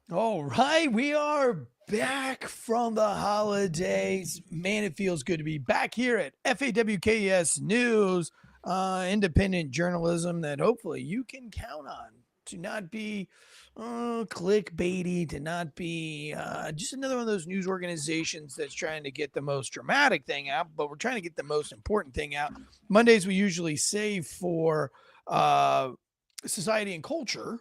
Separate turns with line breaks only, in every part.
All right, we are back from the holidays. Man, it feels good to be back here at FAWKS News, independent journalism that hopefully you can count on to not be clickbaity, to not be just another one of those news organizations that's trying to get the most dramatic thing out, but we're trying to get the most important thing out. Mondays, we usually save for uh, society and culture,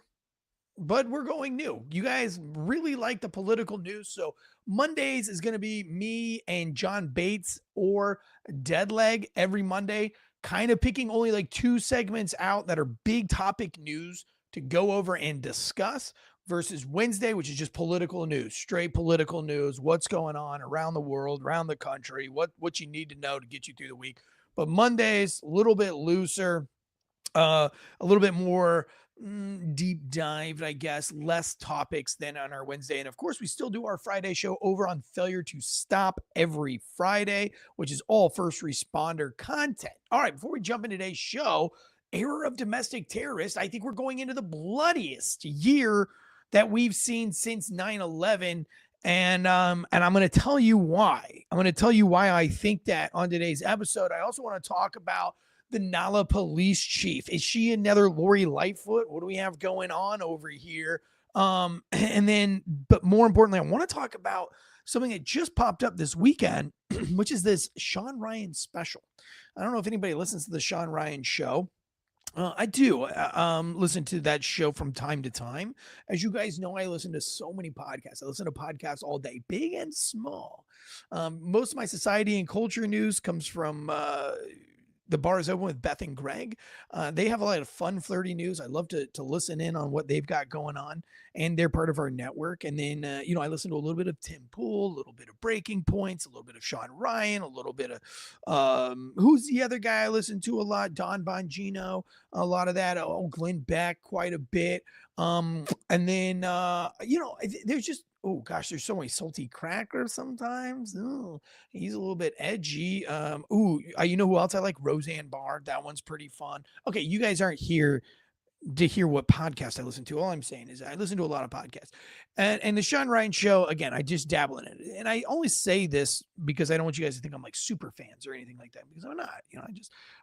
but we're going new. You guys really like the political news. So Mondays is going to be me and John Bates or Deadleg every Monday, kind of picking only like two segments out that are big topic news to go over and discuss versus Wednesday, which is just political news, straight political news, what's going on around the world, around the country, what you need to know to get you through the week. But Mondays, a little bit looser, a little bit more deep dive, I guess, less topics than on our Wednesday. And of course, we still do our Friday show over on Failure to Stop every Friday, which is all first responder content. All right, before we jump into today's show, era of domestic terrorists, I think we're going into the bloodiest year that we've seen since 9/11. And I'm going to tell you why. I'm going to tell you why I think that on today's episode. I also want to talk about the Nala police chief. Is she another Lori Lightfoot? What do we have going on over here? And then, but more importantly, I want to talk about something that just popped up this weekend, which is this Sean Ryan special. I don't know if anybody listens to the Sean Ryan show. I do listen to that show from time to time. As you guys know, I listen to so many podcasts. I listen to podcasts all day, big and small. Most of my society and culture news comes from the bar is open with Beth and Greg. They have a lot of fun, flirty news. I love to listen in on what they've got going on, and they're part of our network. And then, I listen to a little bit of Tim Pool, a little bit of Breaking Points, a little bit of Sean Ryan, a little bit of who's the other guy I listen to a lot? Don Bongino, a lot of that. Oh, Glenn Beck, quite a bit. And then, there's just, oh gosh, there's so many Salty Crackers sometimes. Ooh, he's a little bit edgy. You know who else I like? Roseanne Barr. That one's pretty fun. Okay, you guys aren't here to hear what podcast I listen to. All I'm saying is I listen to a lot of podcasts. And the Sean Ryan show, again, I just dabble in it. And I only say this because I don't want you guys to think I'm like super fans or anything like that, because I'm not.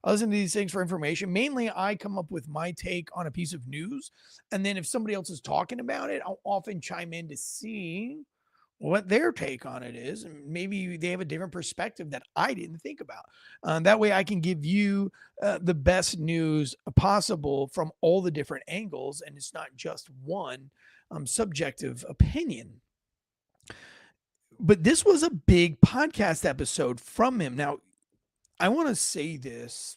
I listen to these things for information. Mainly I come up with my take on a piece of news. And then if somebody else is talking about it, I'll often chime in to see what their take on it is, and maybe they have a different perspective that I didn't think about. That way I can give you the best news possible from all the different angles, and it's not just one subjective opinion. But this was a big podcast episode from him. Now, I want to say this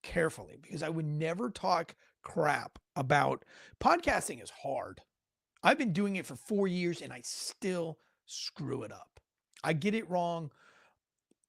carefully because I would never talk crap about podcasting. Is hard. I've been doing it for 4 years and I still screw it up. I get it wrong.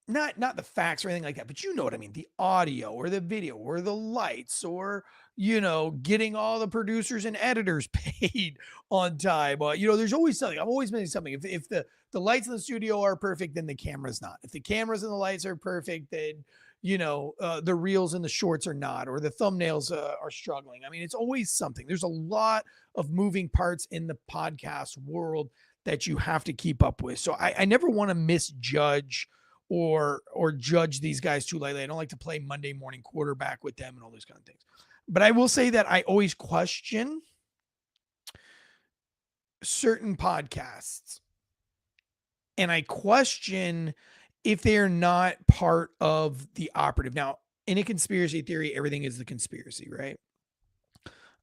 Not the facts or anything like that, but you know what I mean, the audio or the video or the lights or getting all the producers and editors paid on time. There's always something. I'm always missing something. If the lights in the studio are perfect, then the camera's not. If the cameras and the lights are perfect, then the reels and the shorts are not, or the thumbnails are struggling. I mean, it's always something. There's a lot of moving parts in the podcast world that you have to keep up with. So I never want to misjudge or judge these guys too lightly. I don't like to play Monday morning quarterback with them and all those kind of things. But I will say that I always question certain podcasts, and I question if they're not part of the operative. Now, in a conspiracy theory, everything is the conspiracy, right?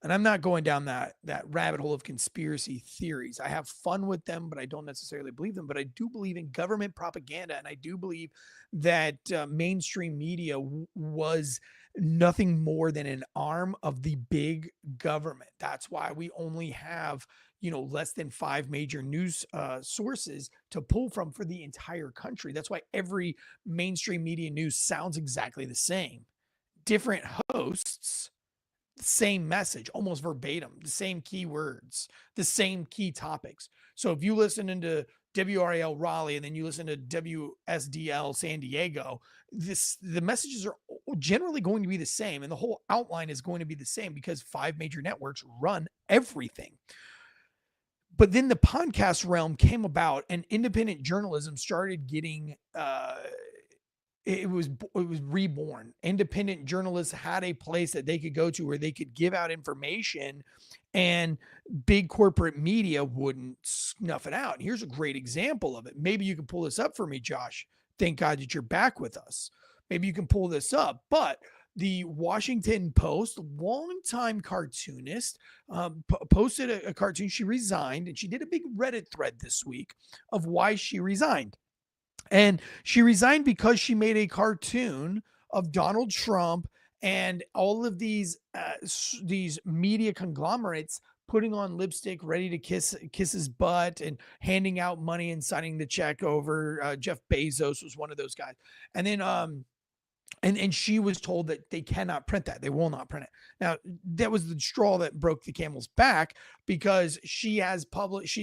And I'm not going down that rabbit hole of conspiracy theories. I have fun with them, but I don't necessarily believe them. But I do believe in government propaganda, and I do believe that mainstream media was nothing more than an arm of the big government. That's why we only have less than 5 major news sources to pull from for the entire country. That's why every mainstream media news sounds exactly the same. Different hosts, same message, almost verbatim, the same keywords, the same key topics. So if you listen into WRAL Raleigh and then you listen to WSDL San Diego, the messages are generally going to be the same, and the whole outline is going to be the same because 5 major networks run everything. But then the podcast realm came about, and independent journalism started getting it was reborn. Independent journalists had a place that they could go to where they could give out information, and big corporate media wouldn't snuff it out. And here's a great example of it. Maybe you can pull this up for me, Josh. Thank God that you're back with us. Maybe you can pull this up. But the Washington Post, longtime cartoonist, posted a cartoon. She resigned, and she did a big Reddit thread this week of why she resigned. And she resigned because she made a cartoon of Donald Trump and all of these media conglomerates putting on lipstick, ready to kiss his butt, and handing out money and signing the check over. Jeff Bezos was one of those guys. And then and she was told that they cannot print that. They will not print it. Now, that was the straw that broke the camel's back, because she has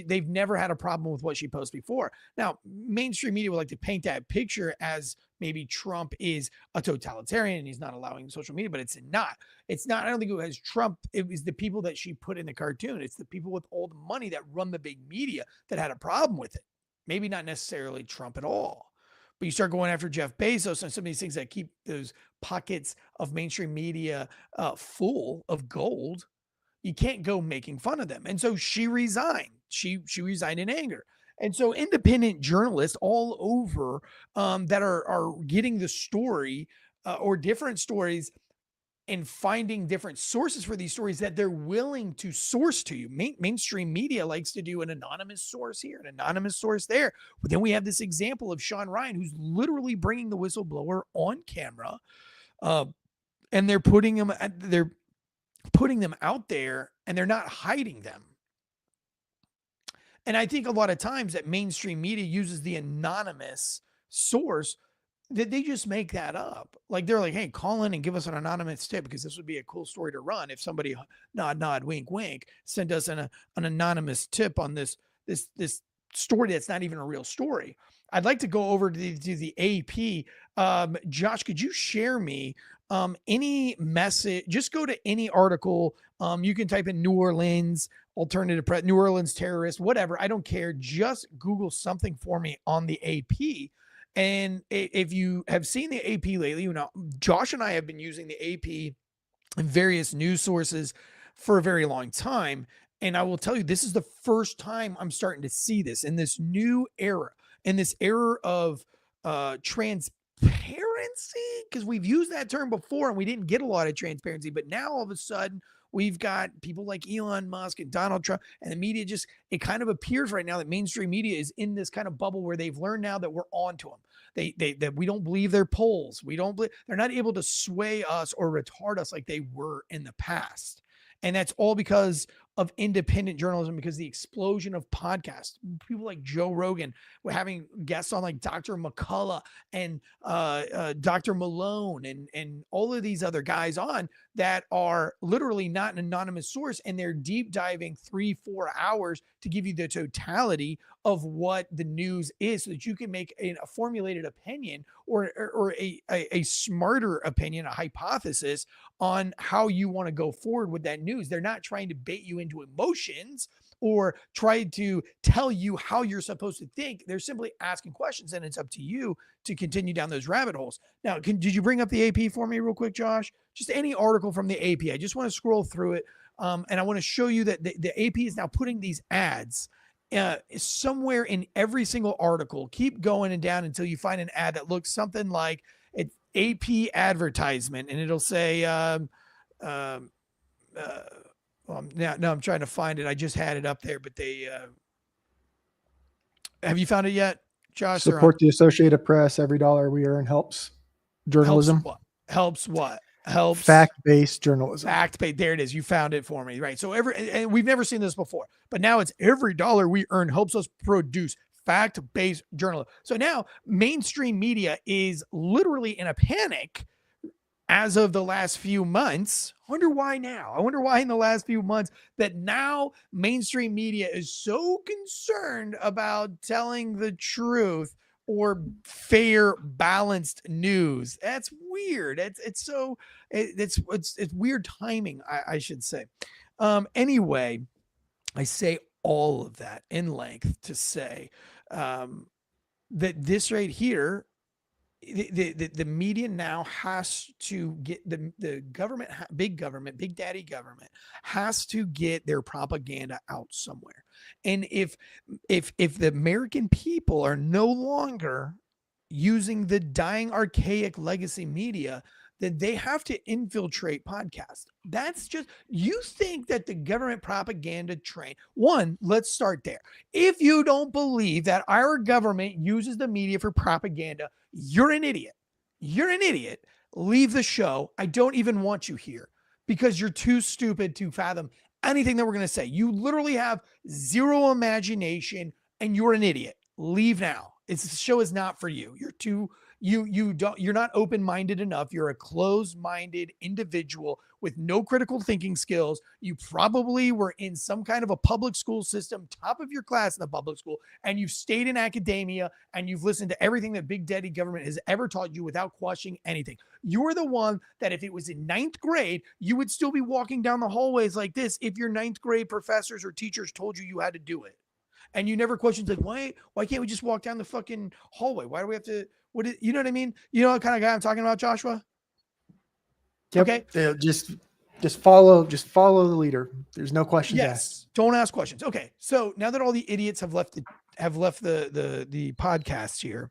they've never had a problem with what she posted before. Now, mainstream media would like to paint that picture as maybe Trump is a totalitarian and he's not allowing social media, but it's not. It's not. I don't think it was Trump. It was the people that she put in the cartoon. It's the people with all the money that run the big media that had a problem with it. Maybe not necessarily Trump at all. But you start going after Jeff Bezos and some of these things that keep those pockets of mainstream media full of gold. You can't go making fun of them. And so she resigned. She resigned in anger. And so independent journalists all over that are getting the story or different stories and finding different sources for these stories that they're willing to source to you. Mainstream media likes to do an anonymous source here, an anonymous source there. But then we have this example of Sean Ryan, who's literally bringing the whistleblower on camera, and they're putting them out there, and they're not hiding them. And I think a lot of times that mainstream media uses the anonymous source, that they just make that up. Like they're like, hey, call in and give us an anonymous tip, because this would be a cool story to run. If somebody nod, wink, wink, send us an anonymous tip on this story that's not even a real story. I'd like to go over to the AP. Josh, could you share me any message? Just go to any article. You can type in New Orleans alternative press, New Orleans terrorist, whatever. I don't care. Just Google something for me on the AP. And if you have seen the AP lately, you know, Josh and I have been using the AP and various news sources for a very long time. And I will tell you, this is the first time I'm starting to see this in this new era, in this era of transparency, because we've used that term before and we didn't get a lot of transparency. But now all of a sudden, we've got people like Elon Musk and Donald Trump, and the media it kind of appears right now that mainstream media is in this kind of bubble where they've learned now that we're on to them. That we don't believe their polls. They're not able to sway us or retard us like they were in the past. And that's all because of independent journalism, because the explosion of podcasts, people like Joe Rogan, we're having guests on like Dr. McCullough and Dr. Malone and all of these other guys on that are literally not an anonymous source, and they're deep diving 3-4 hours to give you the totality of what the news is, so that you can make a formulated opinion or a smarter opinion, a hypothesis on how you want to go forward with that news. They're not trying to bait you into emotions or try to tell you how you're supposed to think. They're simply asking questions, and it's up to you to continue down those rabbit holes. Now, did you bring up the AP for me real quick, Josh? Just any article from the AP. I just want to scroll through it, and I want to show you that the AP is now putting these ads somewhere in every single article. Keep going and down until you find an ad that looks something like it's AP advertisement, and it'll say, now I'm trying to find it. I just had it up there, but they, have you found it yet, Josh?
Support the Associated Press. Every dollar we earn helps journalism.
Helps what? Helps
fact-based journalism.
Fact-based. There it is. You found it for me. Right. So and we've never seen this before, but now it's every dollar we earn helps us produce fact-based journalism. So now mainstream media is literally in a panic as of the last few months. I wonder why now. I wonder why in the last few months that now mainstream media is so concerned about telling the truth or fair, balanced news. That's weird. It's weird timing, I should say. Anyway, I say all of that in length to say that this right here, the media now has to get the government, big daddy government has to get their propaganda out somewhere. And if the American people are no longer using the dying archaic legacy media, then they have to infiltrate podcasts. That's just, you think that the government propaganda train, one, let's start there. If you don't believe that our government uses the media for propaganda, you're an idiot. You're an idiot. Leave the show. I don't even want you here because you're too stupid to fathom anything that we're going to say. You literally have zero imagination and you're an idiot. Leave now. The show is not for you. You're too, you're not open-minded enough. You're a closed-minded individual with no critical thinking skills. You probably were in some kind of a public school system, top of your class in the public school, and you've stayed in academia and you've listened to everything that big daddy government has ever taught you without questioning anything. You're the one that if it was in ninth grade, you would still be walking down the hallways like this if your ninth grade professors or teachers told you had to do it. And you never questioned like, why can't we just walk down the fucking hallway? Why do we have to, you know what I mean? You know what kind of guy I'm talking about, Joshua?
Yep. Okay. Just follow the leader. There's no questions asked.
Don't ask questions. Okay. So now that all the idiots have left the podcast here,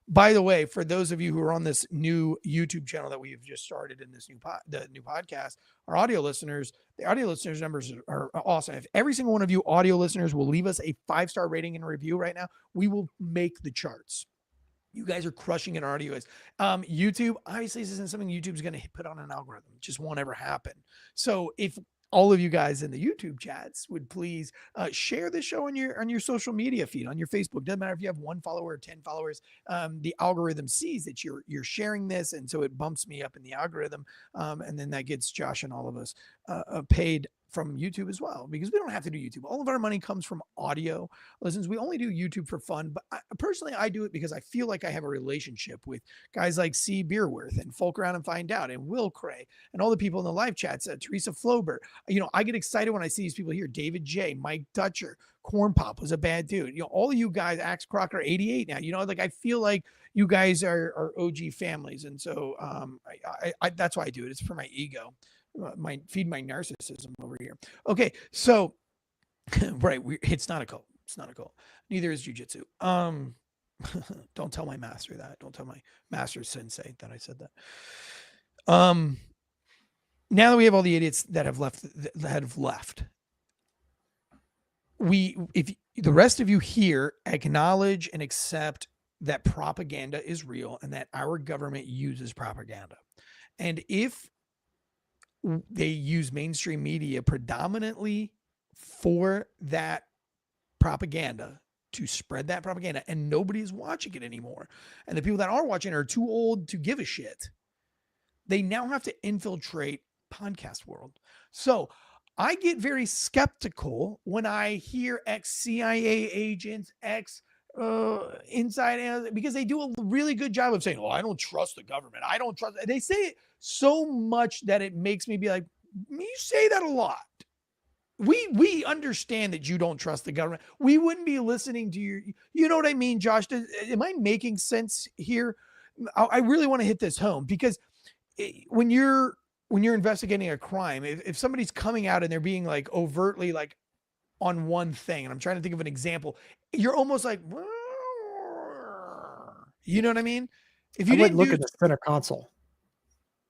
by the way, for those of you who are on this new YouTube channel that we've just started in this new podcast, our audio listeners, the audio listeners numbers are awesome. If every single one of you audio listeners will leave us a 5-star rating and review right now, we will make the charts. You guys are crushing it on audio. YouTube, obviously, this isn't something YouTube's going to put on an algorithm. It just won't ever happen. So if all of you guys in the YouTube chats would please share the show on your social media feed, on your Facebook. Doesn't matter if you have 1 follower or 10 followers. The algorithm sees that you're sharing this, and so it bumps me up in the algorithm, and then that gets Josh and all of us paid from YouTube as well, because we don't have to do YouTube. All of our money comes from audio listens. We only do YouTube for fun, but personally, I do it because I feel like I have a relationship with guys like C. Beerworth and Folk Around and Find Out and Will Cray and all the people in the live chats, Teresa Flober. You know, I get excited when I see these people here, David J, Mike Dutcher, Corn Pop was a bad dude. You know, all of you guys, Axe Crocker 88 now, you know, like I feel like you guys are OG families. And so I that's why I do it. It's for my ego. Feed my narcissism over here. Okay, so right, it's not a cult. It's not a cult. Neither is jujitsu. Don't tell my master that. Don't tell my master sensei that I said that. Now that we have all the idiots that have left, if the rest of you here acknowledge and accept that propaganda is real and that our government uses propaganda, and if they use mainstream media predominantly for that propaganda, to spread that propaganda, and nobody is watching it anymore, and the people that are watching are too old to give a shit, they now have to infiltrate podcast world. So I get very skeptical when I hear ex-CIA agents, inside analysts, because they do a really good job of saying, "Oh, I don't trust the government. I don't trust." They say it so much that it makes me be like, "You say that a lot. We understand that you don't trust the government. We wouldn't be listening to you." You know what I mean, Josh? Am I making sense here? I really want to hit this home, because when you're investigating a crime, if somebody's coming out and they're being like overtly like on one thing, and I'm trying to think of an example, you're almost like, you know what I mean? If you
didn't look at the center console.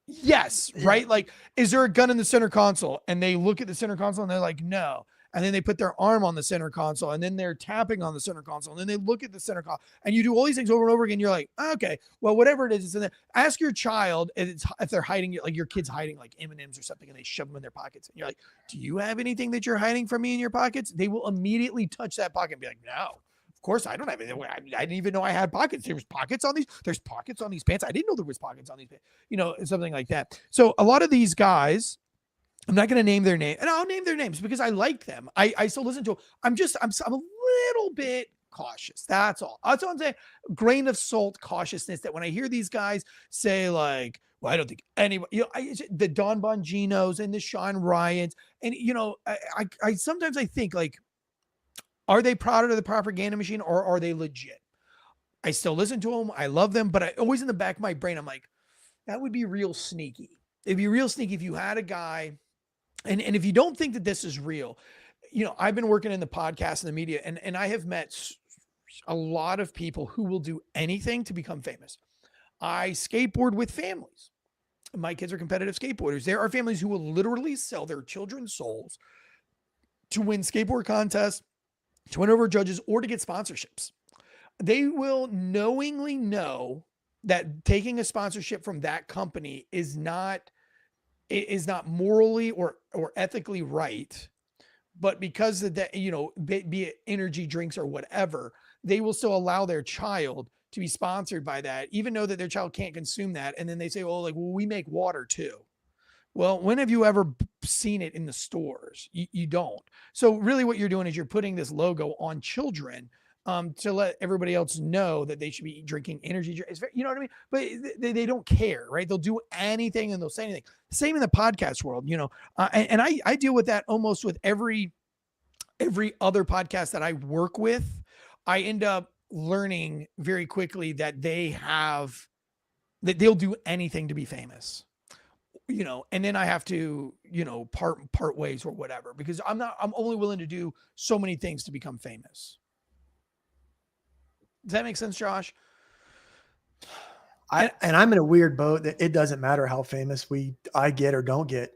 Yes, right? Like, is there a gun in the center console? And they look at the center console and they're like, no. And then they put their arm on the center console, and then they're tapping on the center console, and then they look at the center console, and you do all these things over and over again. You're like, okay, well, whatever it is, it's in there. Ask your child if they're hiding, like your kid's hiding like M&Ms or something, and they shove them in their pockets. And you're like, do you have anything that you're hiding from me in your pockets? They will immediately touch that pocket and be like, no. Of course, I don't have anything. I didn't even know I had pockets. There's pockets on these pants. I didn't know there was pockets on these pants, you know, something like that. So a lot of these guys, I'm not going to name their name, and I'll name their names because I like them. I still listen to them. I'm a little bit cautious. That's all. That's all I'm saying. Grain of salt cautiousness, that when I hear these guys say like, well, I don't think anybody, you know, the Don Bonginos and the Sean Ryans, and, you know, I sometimes I think like, Are they product of the propaganda machine, or are they legit? I still listen to them. I love them, but I always in the back of my brain, I'm like, that would be real sneaky. It'd be real sneaky if you had a guy, and if you don't think that this is real, I've been working in the podcast and the media, and I have met a lot of people who will do anything to become famous. I skateboard with families. My kids are competitive skateboarders. There are families who will literally sell their children's souls to win skateboard contests, to win over judges, or to get sponsorships. They will knowingly know that taking a sponsorship from that company is not morally or ethically right, but because of that, be it energy drinks or whatever, they will still allow their child to be sponsored by that, even though that their child can't consume that. And then they say, well, we make water too. Well, when have you ever seen it in the stores? You don't. So really what you're doing is you're putting this logo on children to let everybody else know that they should be drinking energy drinks. You know what I mean? But they don't care, right? They'll do anything and they'll say anything. Same in the podcast world, and I deal with that almost with every other podcast that I work with. I end up learning very quickly that they'll do anything to be famous. And then I have to, part ways or whatever, because I'm only willing to do so many things to become famous. Does that make sense, Josh?
I'm in a weird boat that it doesn't matter how famous I get or don't get.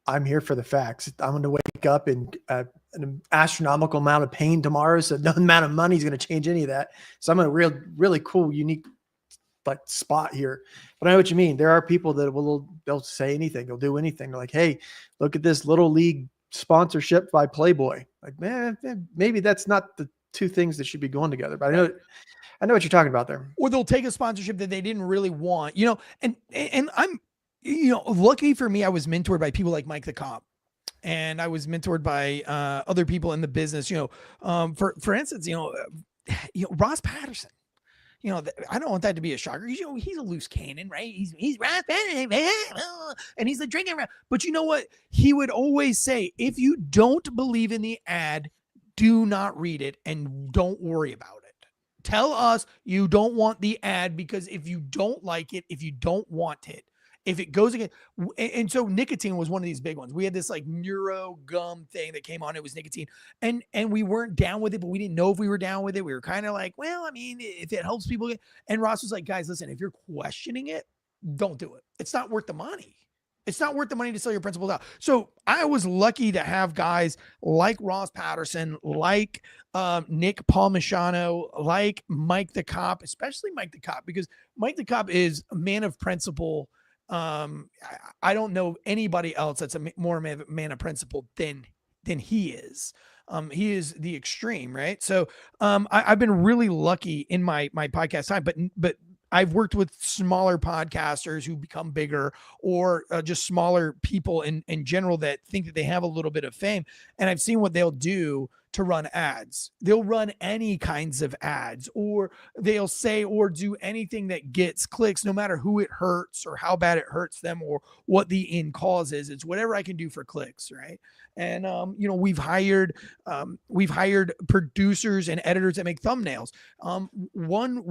I'm here for the facts. I'm going to wake up in an astronomical amount of pain tomorrow. So no amount of money is going to change any of that. So I'm in a really cool, unique spot here. But I know what you mean. There are people that they'll say anything. They'll do anything. They're like, hey, look at this little league sponsorship by Playboy. Like, man, maybe that's not the two things that should be going together. But I know what you're talking about there.
Or they'll take a sponsorship that they didn't really want, and I'm, lucky for me, I was mentored by people like Mike the Cop, and I was mentored by other people in the business, for instance, Ross Patterson. I don't want that to be a shocker. He's a loose cannon, right? He's Ross Patterson, and he's the drinking around. But you know what? He would always say, if you don't believe in the ad, do not read it and don't worry about it. Tell us you don't want the ad, because if you don't like it, if you don't want it, if it goes again, and so nicotine was one of these big ones. We had this neuro gum thing that came on. It was nicotine, and we weren't down with it, but we didn't know if we were down with it. We were kind of like, well, I mean, if it helps people and Ross was like, guys, listen, if you're questioning it, don't do it. It's not worth the money. It's not worth the money to sell your principles out. So I was lucky to have guys like Ross Patterson, like Nick Palmisano, like Mike the Cop, especially Mike the Cop, because Mike the Cop is a man of principle. I don't know anybody else that's more man of principle than he is. He is the extreme, right? So I've been really lucky in my podcast time, but I've worked with smaller podcasters who become bigger, or just smaller people in general that think that they have a little bit of fame. And I've seen what they'll do to run ads. They'll run any kinds of ads, or they'll say or do anything that gets clicks, no matter who it hurts or how bad it hurts them or what the end cause is. It's whatever I can do for clicks, right? And we've hired producers and editors that make thumbnails. One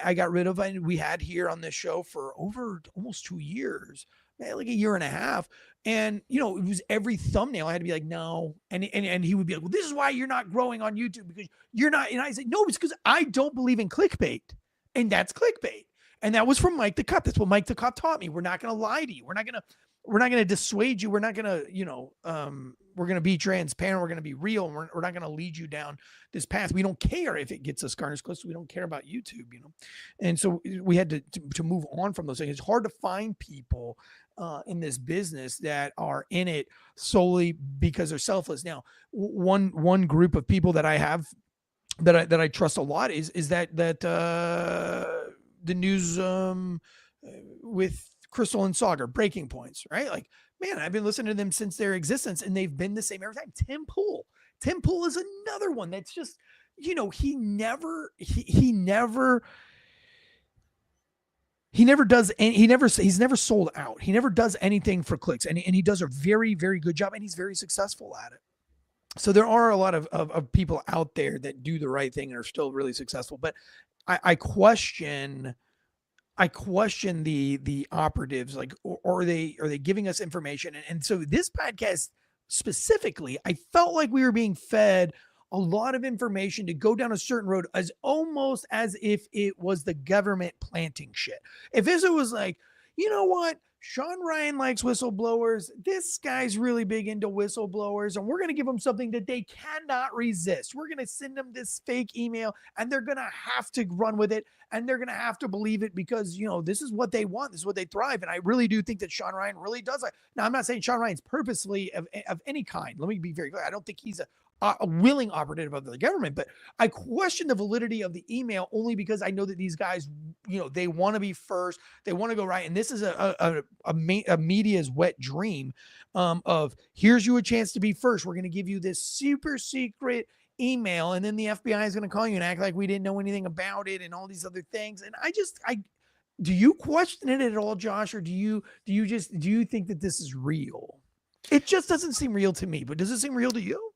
I got rid of, and we had here on this show for over almost 2 years, like a year and a half. And, it was every thumbnail I had to be like, no. And he would be like, well, this is why you're not growing on YouTube, because you're not. And I said, no, it's because I don't believe in clickbait. And that's clickbait. And that was from Mike the Cop. That's what Mike the Cop taught me. We're not going to lie to you. We're not going to dissuade you. We're not going to, we're going to be transparent. We're going to be real. And we're not going to lead you down this path. We don't care if it gets us garnished close. We don't care about YouTube, And so we had to move on from those things. It's hard to find people in this business that are in it solely because they're selfless. Now, one group of people that I have that I trust a lot is that the news with Crystal and Sauger, Breaking Points, right? Like, man, I've been listening to them since their existence, and they've been the same every time. Tim Pool is another one that's just, he's never sold out. He never does anything for clicks, and he does a very, very good job, and he's very successful at it. So there are a lot of people out there that do the right thing and are still really successful. But I question the operatives, like, or are they giving us information? And so this podcast specifically, I felt like we were being fed a lot of information to go down a certain road, as almost as if it was the government planting shit. If it was like, you know what? Sean Ryan likes whistleblowers. This guy's really big into whistleblowers, and we're going to give them something that they cannot resist. We're going to send them this fake email, and they're going to have to run with it, and they're going to have to believe it because, this is what they want. This is what they thrive. And I really do think that Sean Ryan really does that. Now, I'm not saying Sean Ryan's purposely of any kind. Let me be very clear. I don't think he's a willing operative of the government, but I question the validity of the email only because I know that these guys, they want to be first, they want to go right. And this is a media's wet dream of, here's you a chance to be first. We're going to give you this super secret email, and then the FBI is going to call you and act like we didn't know anything about it and all these other things. And do you question it at all, Josh, or do you think that this is real? It just doesn't seem real to me, but does it seem real to you?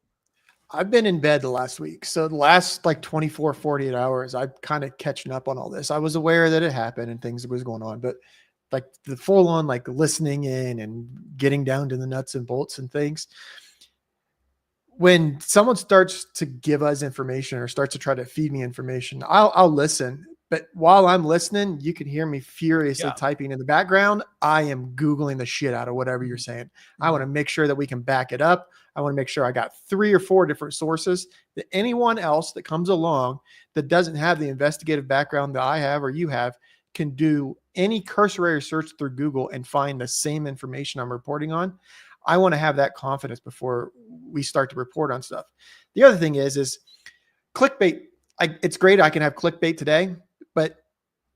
I've been in bed the last week. So the last 24, 48 hours, I'm kind of catching up on all this. I was aware that it happened and things was going on, but the full on, listening in and getting down to the nuts and bolts and things. When someone starts to give us information or starts to try to feed me information, I'll listen. But while I'm listening, you can hear me furiously typing in the background. I am Googling the shit out of whatever you're saying. I want to make sure that we can back it up. I want to make sure I got 3 or 4 different sources, that anyone else that comes along that doesn't have the investigative background that I have or you have can do any cursory search through Google and find the same information I'm reporting on. I want to have that confidence before we start to report on stuff. The other thing is clickbait. It's great. I can have clickbait today, but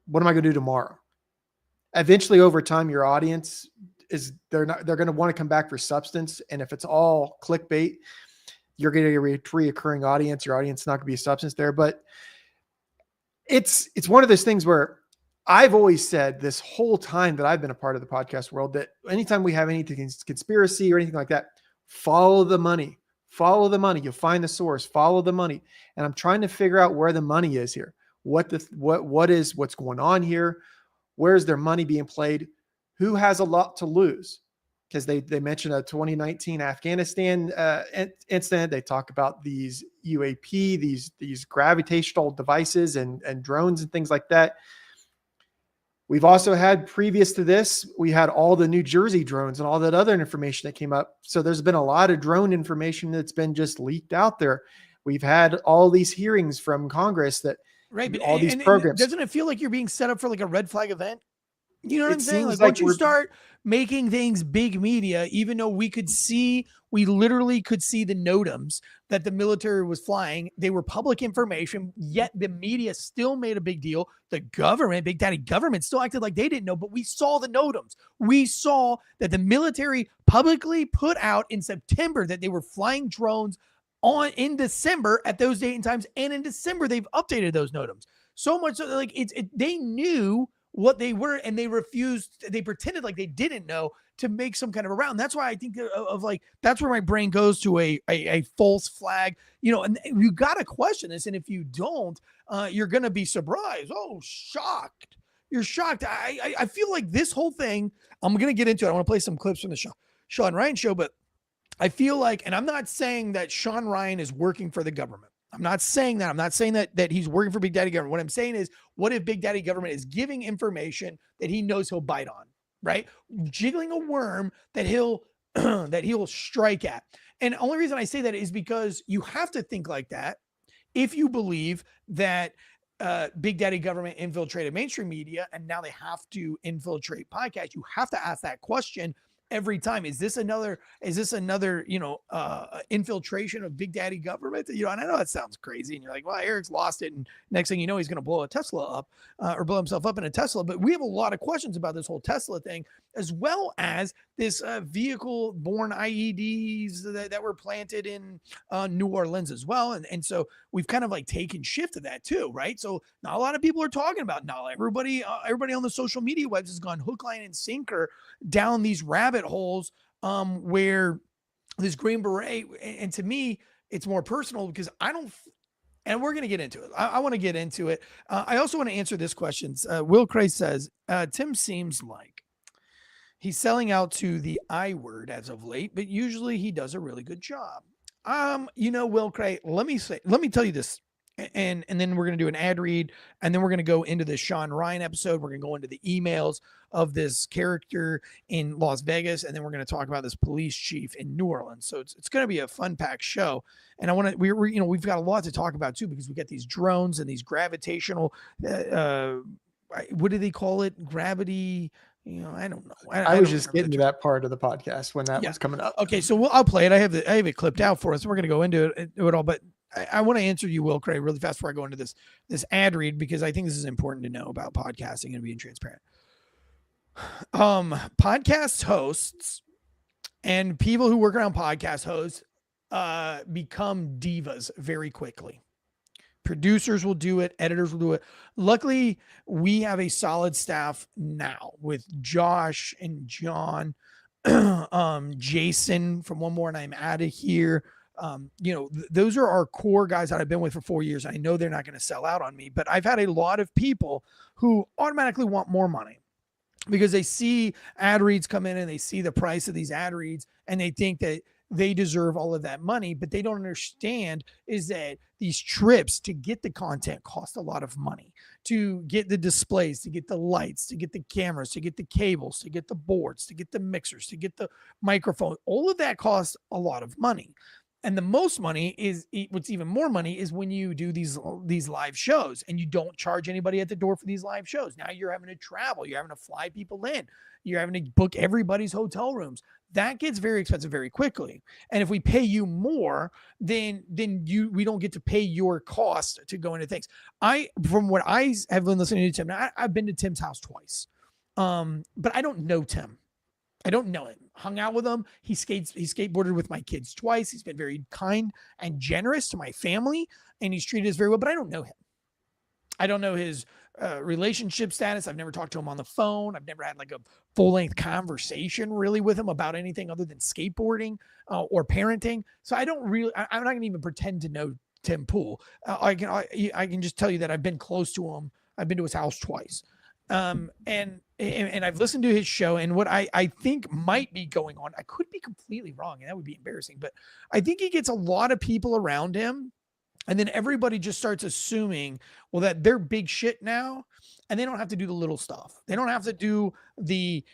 what am I going to do tomorrow? Eventually, over time, your audience they're going to want to come back for substance. And if it's all clickbait, you're going to get a reoccurring audience. Your audience is not going to be a substance there. But it's one of those things where I've always said this whole time that I've been a part of the podcast world that anytime we have anything conspiracy or anything like that, follow the money. Follow the money. You'll find the source. Follow the money. And I'm trying to figure out where the money is here. What's going on here? Where's their money being played? Who has a lot to lose? Because they mentioned a 2019 Afghanistan incident. They talk about these UAP, these gravitational devices and drones and things like that. We've also had, previous to this, we had all the New Jersey drones and all that other information that came up. So there's been a lot of drone information that's been just leaked out there. We've had all these hearings from Congress that
but
all these programs.
Doesn't it feel like you're being set up for a red flag event? You know what I'm saying? Once you start making things big media, even though we literally could see the NOTAMs that the military was flying, they were public information, yet the media still made a big deal. The government, Big Daddy government, still acted like they didn't know, but we saw the NOTAMs. We saw that the military publicly put out in September that they were flying drones in December at those date and times, and in December they've updated those NOTAMs. So much so they knew what they were, and they pretended like they didn't know to make some kind of a round. That's why I think that's where my brain goes to a false flag, and you got to question this. And if you don't, you're going to be surprised. Oh, shocked. You're shocked. I feel like this whole thing, I'm going to get into it. I want to play some clips from the Sean Ryan show, but I feel like, and I'm not saying that Sean Ryan is working for the government. I'm not saying that. I'm not saying that he's working for Big Daddy government. What I'm saying is, what if Big Daddy government is giving information that he knows he'll bite on, right? Jiggling a worm that he'll strike at. And the only reason I say that is because you have to think like that if you believe that Big Daddy government infiltrated mainstream media and now they have to infiltrate podcasts. You have to ask that question every time. Is this another infiltration of Big Daddy government? And I know that sounds crazy, and you're like, well, Eric's lost it, and next thing you know, he's going to blow a Tesla up or blow himself up in a Tesla. But we have a lot of questions about this whole Tesla thing, as well as this vehicle-borne IEDs that were planted in New Orleans as well. And so we've kind of taken shift of that too, right? So not a lot of people are talking about now. Everybody on the social media webs has gone hook, line, and sinker down these rabbit holes where this Green Beret, and to me, it's more personal because I don't. And we're going to get into it. I want to get into it. I also want to answer this question. Will Cray says, Tim seems like he's selling out to the I word as of late, but usually he does a really good job. Will Cray, let me tell you this. And then we're going to do an ad read, and then we're going to go into the Sean Ryan episode. We're going to go into the emails of this character in Las Vegas, and then we're going to talk about this police chief in New Orleans. So it's going to be a fun packed show. And I want to we've got a lot to talk about too, because we got these drones and these gravitational what do they call it? Gravity. I don't know.
I was just getting to that part of the podcast when that was coming up.
Okay, so I'll play it. I have it clipped out for us. We're going to go into it all, but I want to answer you, Will Cray, really fast before I go into this ad read, because I think this is important to know about podcasting and being transparent. Podcast hosts and people who work around podcast hosts become divas very quickly. Producers will do it. Editors will do it. Luckily, we have a solid staff now with Josh and John, Jason from One More and I'm Outta Here. Those are our core guys that I've been with for 4 years. I know they're not going to sell out on me, but I've had a lot of people who automatically want more money because they see ad reads come in and they see the price of these ad reads and they think that they deserve all of that money, but they don't understand is that these trips to get the content cost a lot of money, to get the displays, to get the lights, to get the cameras, to get the cables, to get the boards, to get the mixers, to get the microphone. All of that costs a lot of money. And the most money is what's even more money is when you do these live shows and you don't charge anybody at the door for these live shows. Now you're having to travel, you're having to fly people in, you're having to book everybody's hotel rooms. That gets very expensive very quickly. And if we pay you more, then we don't get to pay your cost to go into things. From what I have been listening to Tim, now I've been to Tim's house twice, but I don't know Tim. I don't know him. Hung out with him. He skateboarded with my kids twice. He's been very kind and generous to my family, and he's treated us very well, but I don't know him. I don't know his relationship status. I've never talked to him on the phone. I've never had like a full-length conversation really with him about anything other than skateboarding or parenting. So I'm not going to even pretend to know Tim Pool. I can just tell you that I've been close to him. I've been to his house twice. And I've listened to his show, and what I think might be going on, I could be completely wrong, and that would be embarrassing, but I think he gets a lot of people around him, and then everybody just starts assuming, well, that they're big shit now, and they don't have to do the little stuff. They don't have to do the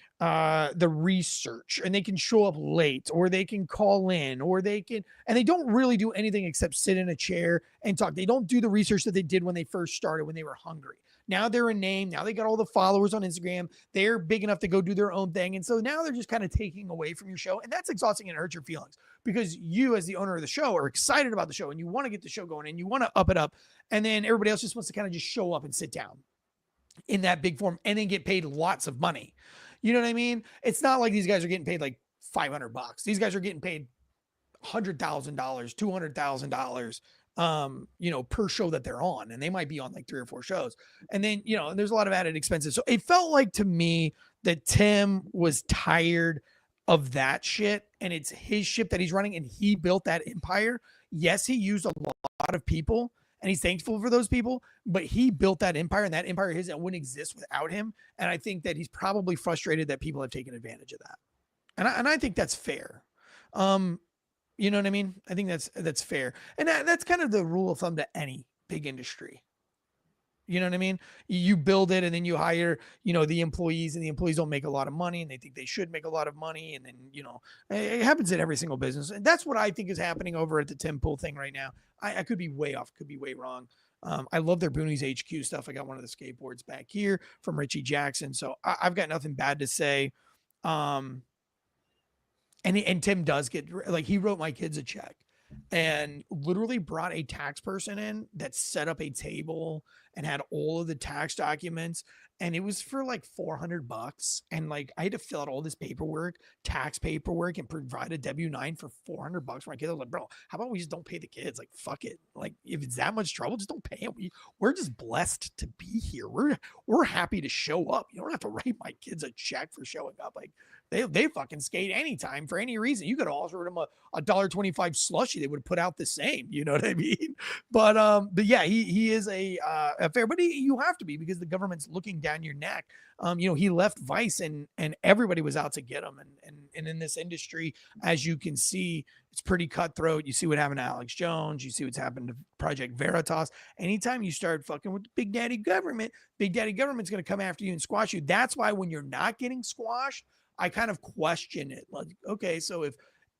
research, and they can show up late, or they can call in, and they don't really do anything except sit in a chair and talk. They don't do the research that they did when they first started, when they were hungry. Now they're a name. Now they got all the followers on Instagram. They're big enough to go do their own thing. And so now they're just kind of taking away from your show. And that's exhausting and hurts your feelings because you, as the owner of the show, are excited about the show and you want to get the show going and you want to up it up. And then everybody else just wants to kind of just show up and sit down in that big form and then get paid lots of money. You know what I mean? It's not like these guys are getting paid like $500. These guys are getting paid $100,000, $200,000. Per show that they're on, and they might be on like 3 or 4 shows. And then, there's a lot of added expenses. So it felt like to me that Tim was tired of that shit, and it's his ship that he's running, and he built that empire. Yes, he used a lot of people, and he's thankful for those people, but he built that empire, and that empire his that wouldn't exist without him. And I think that he's probably frustrated that people have taken advantage of that. And I think that's fair. You know what I mean? I think that's fair. And that's kind of the rule of thumb to any big industry. You know what I mean? You build it and then you hire, the employees, and the employees don't make a lot of money and they think they should make a lot of money. And then, it happens in every single business. And that's what I think is happening over at the Tim Pool thing right now. I could be way off, could be way wrong. I love their Boonies HQ stuff. I got one of the skateboards back here from Richie Jackson. So I've got nothing bad to say. And Tim does get, like, he wrote my kids a check and literally brought a tax person in that set up a table and had all of the tax documents. And it was for like $400. And like, I had to fill out all this tax paperwork, and provide a W-9 for $400 for my kids. I was like, bro, how about we just don't pay the kids? Like, fuck it. Like, if it's that much trouble, just don't pay them. We're just blessed to be here. We're happy to show up. You don't have to write my kids a check for showing up. Like, They fucking skate anytime for any reason. You could have offered them a $1.25 slushie. They would have put out the same. You know what I mean? But yeah, he is a fair, but you have to be because the government's looking down your neck. He left Vice and everybody was out to get him. And in this industry, as you can see, it's pretty cutthroat. You see what happened to Alex Jones. You see what's happened to Project Veritas. Anytime you start fucking with Big Daddy Government's going to come after you and squash you. That's why when you're not getting squashed, I kind of question it. Like, okay, so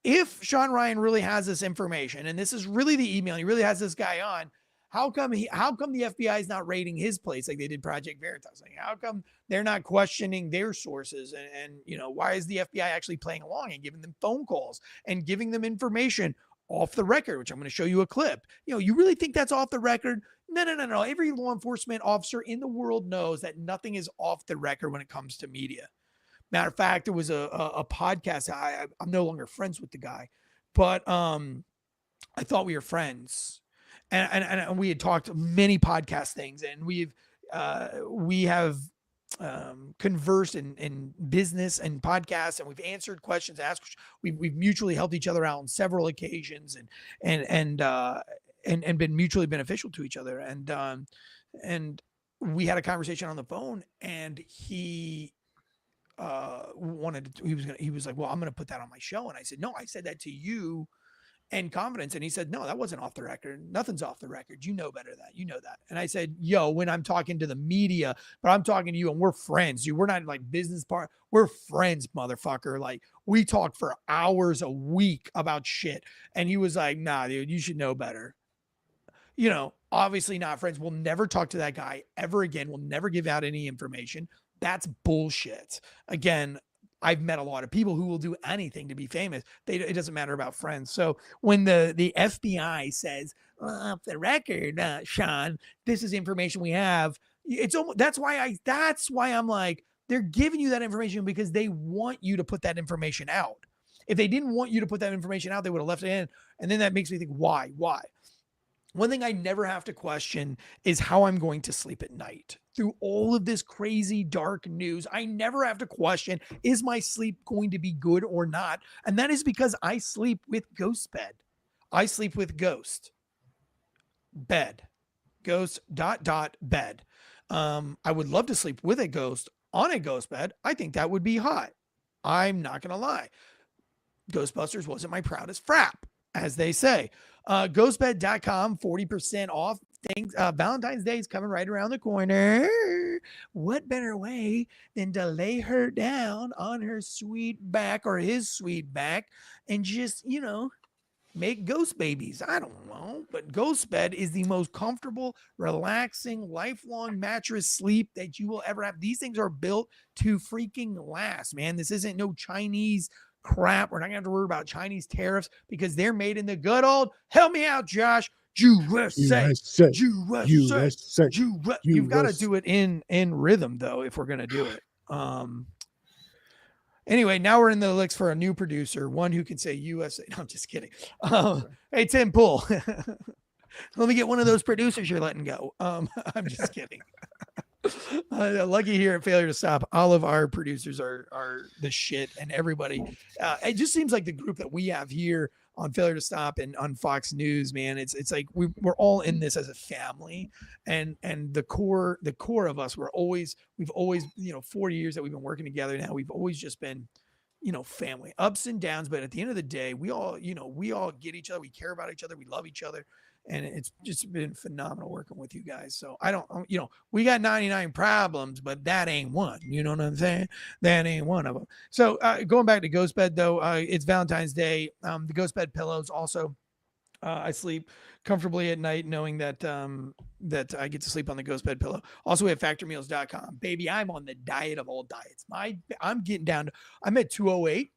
if Sean Ryan really has this information, and this is really the email, he really has this guy on, how come the FBI is not raiding his place like they did Project Veritas? Like, how come they're not questioning their sources? And why is the FBI actually playing along and giving them phone calls and giving them information off the record, which I'm going to show you a clip. You really think that's off the record? No. Every law enforcement officer in the world knows that nothing is off the record when it comes to media. Matter of fact, there was a podcast. I'm no longer friends with the guy, but I thought we were friends, and we had talked many podcast things, and we have conversed in business and podcasts, and we've answered questions, asked. We've mutually helped each other out on several occasions, and been mutually beneficial to each other. And we had a conversation on the phone, and he he was like, well, I'm going to put that on my show. And I said, no, I said that to you in confidence. And he said, no, that wasn't off the record. Nothing's off the record. You know better than that. You know that. And I said, yo, when I'm talking to the media, but I'm talking to you and we're friends. We're not like business partners. We're friends, motherfucker. Like, we talk for hours a week about shit. And he was like, nah, dude, you should know better. Obviously not friends. We'll never talk to that guy ever again. We'll never give out any information. That's bullshit. Again, I've met a lot of people who will do anything to be famous. It doesn't matter about friends. So when the FBI says, off the record, Sean, this is information we have, it's almost, that's why I'm like, they're giving you that information because they want you to put that information out. If they didn't want you to put that information out, they would have left it in. And then that makes me think, why? One thing I never have to question is how I'm going to sleep at night. Through all of this crazy dark news, I never have to question, is my sleep going to be good or not? And that is because I sleep with Ghost Bed. I sleep with Ghost Bed. Ghost ... bed. I would love to sleep with a ghost on a ghost bed. I think that would be hot. I'm not going to lie. Ghostbusters wasn't my proudest frap, as they say. Ghostbed.com, 40% off. Things. Valentine's Day is coming right around the corner. What better way than to lay her down on her sweet back or his sweet back and just, make ghost babies? I don't know. But Ghost Bed is the most comfortable, relaxing, lifelong mattress sleep that you will ever have. These things are built to freaking last, man. This isn't no Chinese crap. We're not gonna have to worry about Chinese tariffs because they're made in the good old, help me out, Josh, USA. You've got to do it in rhythm though if we're gonna do it. Anyway, now we're in the licks for a new producer, one who can say USA. No, I'm just kidding. Hey, Tim Pool, let me get one of those producers you're letting go. I'm just kidding. Lucky here at Failure to Stop, all of our producers are the shit, and everybody. It just seems like the group that we have here on Failure to Stop and on Fox News, man. It's like we're all in this as a family, and the core of us, we've always 40 years that we've been working together now. We've always just been, family, ups and downs, but at the end of the day, we all get each other. We care about each other. We love each other. And it's just been phenomenal working with you guys. So I don't, we got 99 problems, but that ain't one. You know what I'm saying? That ain't one of them. So going back to Ghost Bed, though, it's Valentine's Day. The Ghost Bed pillows also, I sleep comfortably at night knowing that that I get to sleep on the Ghost Bed pillow. Also, we have factormeals.com. Baby, I'm on the diet of all diets. I'm getting down to, I'm at 208.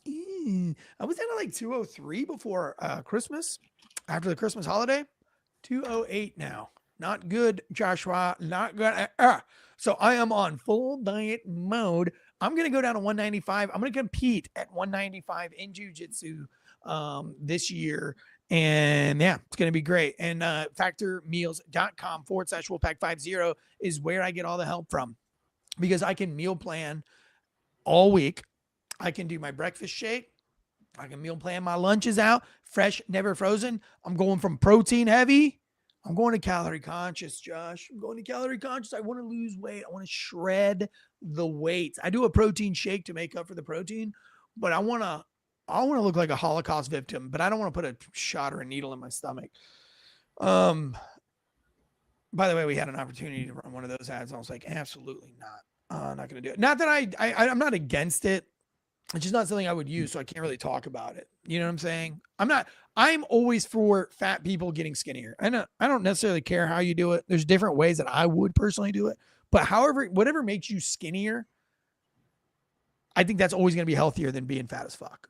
I was down to like 203 before Christmas. After the Christmas holiday, 208 now. Not good, Joshua. Not good. So I am on full diet mode. I'm going to go down to 195. I'm going to compete at 195 in jiu-jitsu this year. And yeah, it's going to be great. And factormeals.com /Wolfpack50 is where I get all the help from, because I can meal plan all week. I can do my breakfast shake. I can meal plan my lunches out, fresh, never frozen. I'm going from protein heavy. I'm going to calorie conscious, Josh. I'm going to calorie conscious. I want to lose weight. I want to shred the weight. I do a protein shake to make up for the protein, but I want to look like a Holocaust victim, but I don't want to put a shot or a needle in my stomach. By the way, we had an opportunity to run one of those ads. I was like, absolutely not. Not going to do it. Not that I'm not against it. It's just not something I would use, so I can't really talk about it. You know what I'm saying? I'm always for fat people getting skinnier. I don't necessarily care how you do it. There's different ways that I would personally do it. But whatever makes you skinnier, I think that's always going to be healthier than being fat as fuck.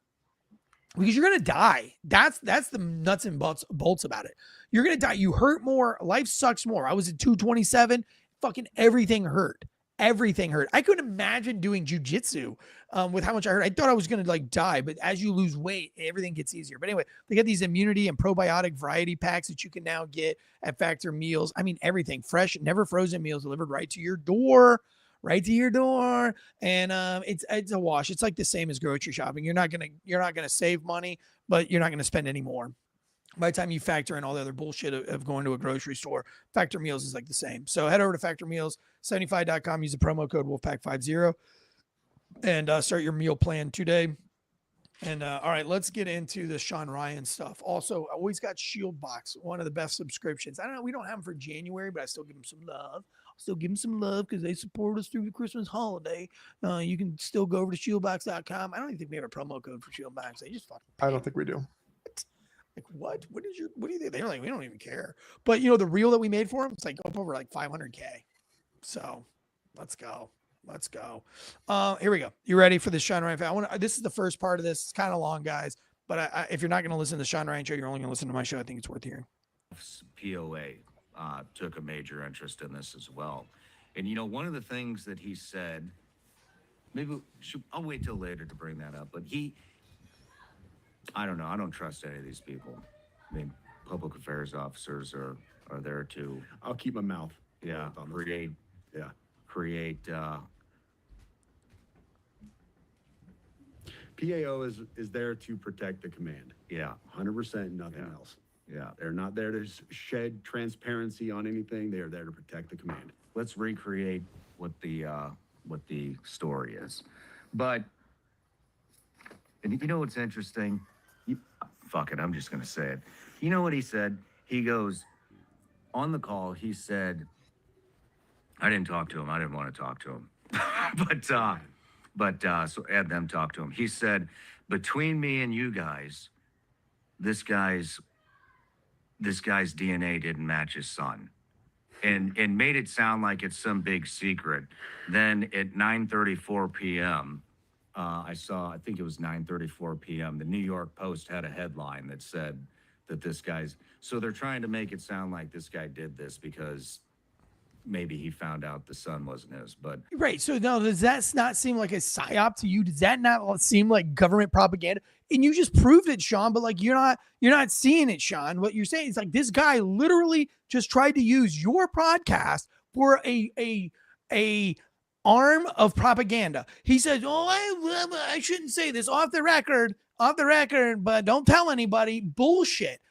Because you're going to die. That's the nuts and bolts about it. You're going to die. You hurt more. Life sucks more. I was at 227. Fucking everything hurt. Everything hurt. I couldn't imagine doing jujitsu with how much I hurt. I thought I was going to like die, but as you lose weight, everything gets easier. But anyway, they got these immunity and probiotic variety packs that you can now get at Factor Meals. I mean, everything fresh, never frozen meals delivered right to your door. Right to your door, and it's a wash. It's like the same as grocery shopping. You're not gonna save money, but you're not gonna spend any more. By the time you factor in all the other bullshit of going to a grocery store, Factor Meals is like the same. So head over to Factor Meals 75.com. Use the promo code Wolfpack50, and start your meal plan today. And all right, let's get into the Sean Ryan stuff. Also, I always got Shield Box, one of the best subscriptions. I don't know, we don't have them for January, but I still give them some love. Still give them some love because they support us through the Christmas holiday. You can still go over to shieldbox.com. I don't even think we have a promo code for Shieldbox. They just fucking.
I don't think we do.
Like what? What do you think? They're like, we don't even care. But you know, the reel that we made for them, it's like up over like 500K. So let's go. Let's go. Here we go. You ready for the Sean Ryan? This is the first part of this. It's kind of long, guys. But if you're not going to listen to the Sean Ryan show, you're only going to listen to my show. I think it's worth hearing.
POA took a major interest in this as well. And, you know, one of the things that he said, I'll wait till later to bring that up. But I don't know. I don't trust any of these people. I mean, public affairs officers are there to.
I'll keep my mouth.
Yeah. Create.
PAO is there to protect the command.
Yeah.
100%, nothing else. Yeah. They're not there to shed transparency on anything. They are there to protect the command.
Let's recreate what the story is. But, and you know what's interesting? Fuck it, I'm just going to say it. You know what he said? He goes, on the call, he said, I didn't talk to him. I didn't want to talk to him. but so had them talk to him. He said, between me and you guys, this guy's DNA didn't match his son. And made it sound like it's some big secret. Then at 9:34 p.m., I think it was 9:34 p.m., the New York Post had a headline that said that so they're trying to make it sound like this guy did this because maybe he found out the son wasn't his, but.
Right. So now, does that not seem like a psyop to you? Does that not seem like government propaganda? And you just proved it, Sean, but like, you're not seeing it, Sean. What you're saying is like, this guy literally just tried to use your podcast for a arm of propaganda. He says, oh, I shouldn't say this off the record, but don't tell anybody. Bullshit.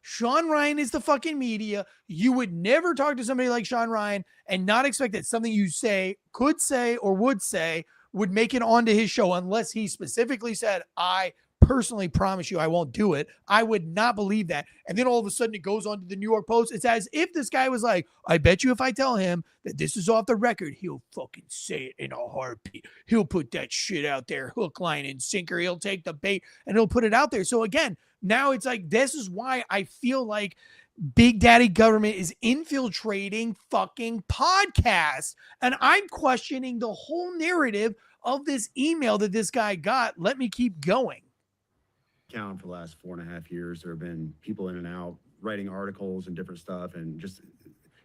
Sean Ryan is the fucking media. You would never talk to somebody like Sean Ryan and not expect that something you say, could say, or would say would make it onto his show unless he specifically said, I personally promise you I won't do it. I would not believe that. And then all of a sudden it goes on to the New York Post. It's as if this guy was like, I bet you if I tell him that this is off the record, he'll fucking say it in a heartbeat. He'll put that shit out there, hook, line, and sinker. He'll take the bait and he'll put it out there. So again, now it's like, this is why I feel like Big Daddy government is infiltrating fucking podcasts. And I'm questioning the whole narrative of this email that this guy got. Let me keep going.
For the last 4.5 years, there have been people in and out writing articles and different stuff and just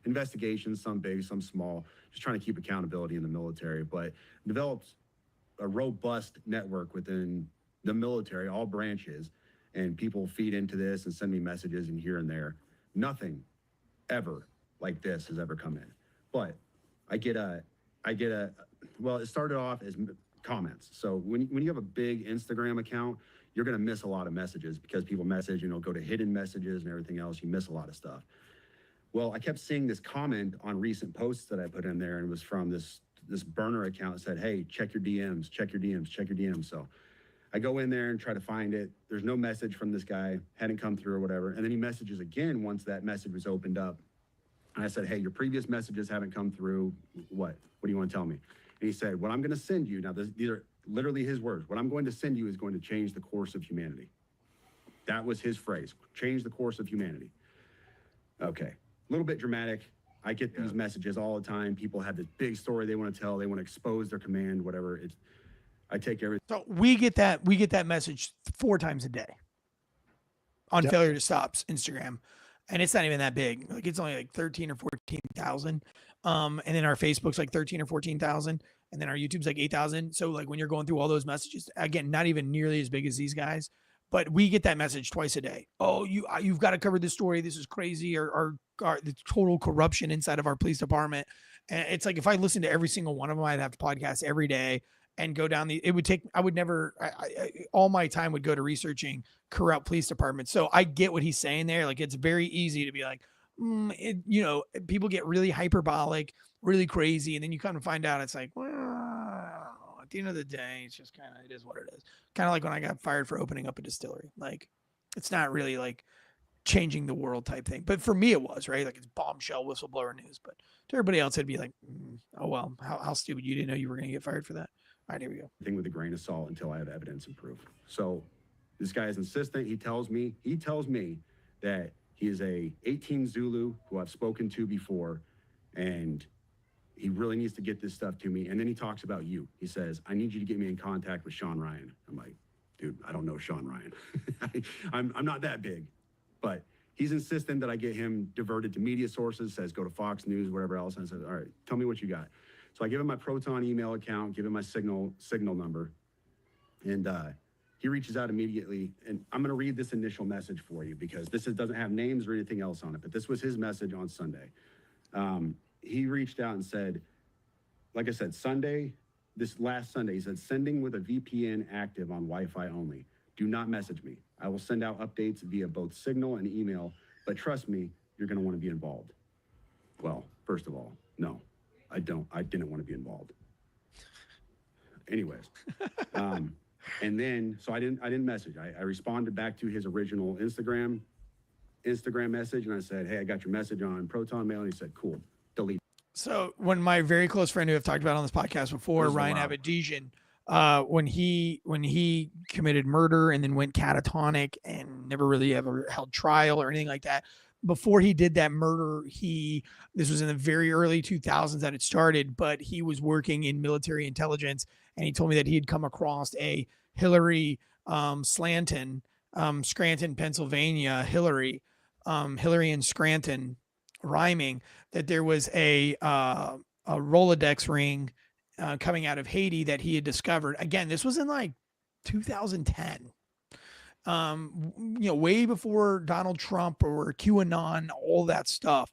investigations, some big, some small, just trying to keep accountability in the military, but developed a robust network within the military, all branches, and people feed into this and send me messages and here and there. Nothing ever like this has ever come in. But well, it started off as comments. So when you have a big Instagram account, you're going to miss a lot of messages because people message, go to hidden messages and everything else. You miss a lot of stuff. Well, I kept seeing this comment on recent posts that I put in there, and it was from this burner account that said, hey, check your DMs, check your DMs, check your DMs. So I go in there and try to find it. There's no message from this guy, hadn't come through or whatever. And then he messages again once that message was opened up. And I said, hey, your previous messages haven't come through. What do you want to tell me? And he said, what I'm going to send you, now these are literally his words, what I'm going to send you is going to change the course of humanity. That was his phrase, change the course of humanity. Okay, a little bit dramatic. I get these messages all the time. People have this big story they want to tell. They want to expose their command, whatever. I take everything.
So we get that message 4 times a day on Failure to Stop's Instagram. And it's not even that big. Like it's only like 13 or 14,000. And then our Facebook's like 13 or 14,000. And then our YouTube's like 8,000. So like when you're going through all those messages, again, not even nearly as big as these guys, but we get that message twice a day. Oh, you've got to cover this story. This is crazy. Or the total corruption inside of our police department. And it's like, if I listened to every single one of them, I'd have to podcast every day and go down all my time would go to researching corrupt police departments. So I get what he's saying there. Like, it's very easy to be like, people get really hyperbolic, really crazy. And then you come to find out it's like, well, at the end of the day, it's just it is what it is. Kind of like when I got fired for opening up a distillery. Like, it's not really like changing the world type thing. But for me, it was, right? Like, it's bombshell whistleblower news. But to everybody else, it'd be like, oh, well, how stupid. You didn't know you were going to get fired for that. All right, here we go.
Thing with a grain of salt until I have evidence and proof. So this guy is insistent. He tells me that he is a 18 Zulu who I've spoken to before, and he really needs to get this stuff to me. And then he talks about you. He says, I need you to get me in contact with Sean Ryan. I'm like, dude, I don't know Sean Ryan. I'm not that big, but he's insistent that I get him diverted to media sources, says go to Fox News, whatever else. And I said, all right, tell me what you got. So I give him my Proton email account, give him my signal number, and he reaches out immediately. And I'm going to read this initial message for you because doesn't have names or anything else on it, but this was his message on Sunday. He reached out and said, like I said, this last Sunday, he said, sending with a VPN active on Wi-Fi only. Do not message me. I will send out updates via both Signal and email, but trust me, you're going to want to be involved. Well, first of all, no. I didn't want to be involved. Anyways, and then, so I didn't message. I responded back to his original Instagram message, and I said, hey, I got your message on Proton Mail, and he said, cool, delete.
So when my very close friend who I've talked about on this podcast before, Ryan Abedesian, when he committed murder and then went catatonic and never really ever held trial or anything like that, before he did that murder, this was in the very early 2000s that it started, but he was working in military intelligence, and he told me that he had come across a Hillary Scranton, Pennsylvania, Hillary and Scranton rhyming, that there was a Rolodex ring coming out of Haiti that he had discovered. Again, this was in like 2010. Way before Donald Trump or QAnon, all that stuff.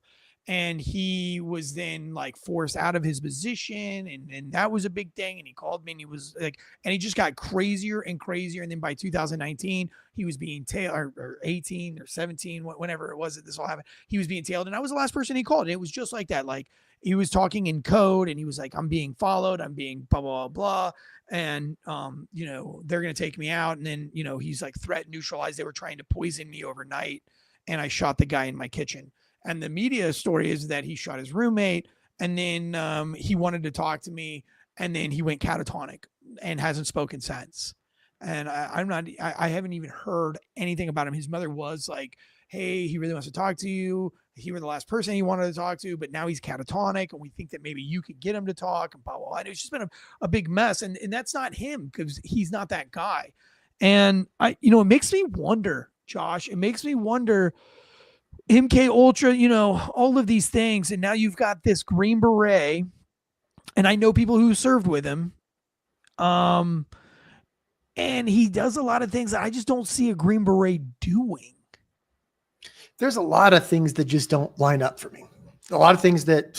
And he was then like forced out of his position, and that was a big thing. And he called me, and he was like, and he just got crazier and crazier. And then by 2019, he was being tailed, or 18 or 17, whenever it was that this all happened, he was being tailed. And I was the last person he called. And it was just like that. Like, he was talking in code, and he was like, I'm being followed. I'm being blah, blah, blah. And, they're going to take me out. And then, he's like threat neutralized. They were trying to poison me overnight. And I shot the guy in my kitchen. And the media story is that he shot his roommate, and then he wanted to talk to me, and then he went catatonic and hasn't spoken since. And I haven't even heard anything about him. His mother was like, hey, he really wants to talk to you. You were the last person he wanted to talk to, but now he's catatonic, and we think that maybe you could get him to talk, and blah, blah, blah. And it's just been a big mess. And that's not him, because he's not that guy. And it makes me wonder, Josh, MK Ultra, all of these things. And now you've got this Green Beret, and I know people who served with him. And he does a lot of things that I just don't see a Green Beret doing.
There's a lot of things that just don't line up for me. A lot of things that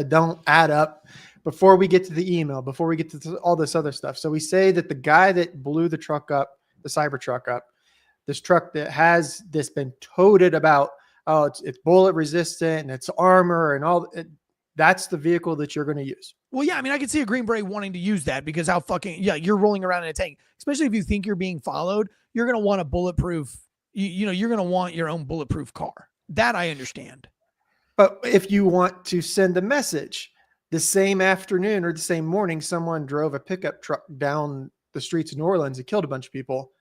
don't add up before we get to the email, before we get to all this other stuff. So we say that the guy that blew the truck up, the Cybertruck up, this truck that has this been toted about, oh, it's bullet resistant and it's armor and all. That's the vehicle that you're going to use.
Well, yeah, I mean, I could see a Green Beret wanting to use that because how fucking, yeah, you're rolling around in a tank, especially if you think you're being followed, you're going to want a bulletproof, you know, you're going to want your own bulletproof car. That I understand.
But if you want to send a message, the same afternoon or the same morning, someone drove a pickup truck down the streets of New Orleans and killed a bunch of people.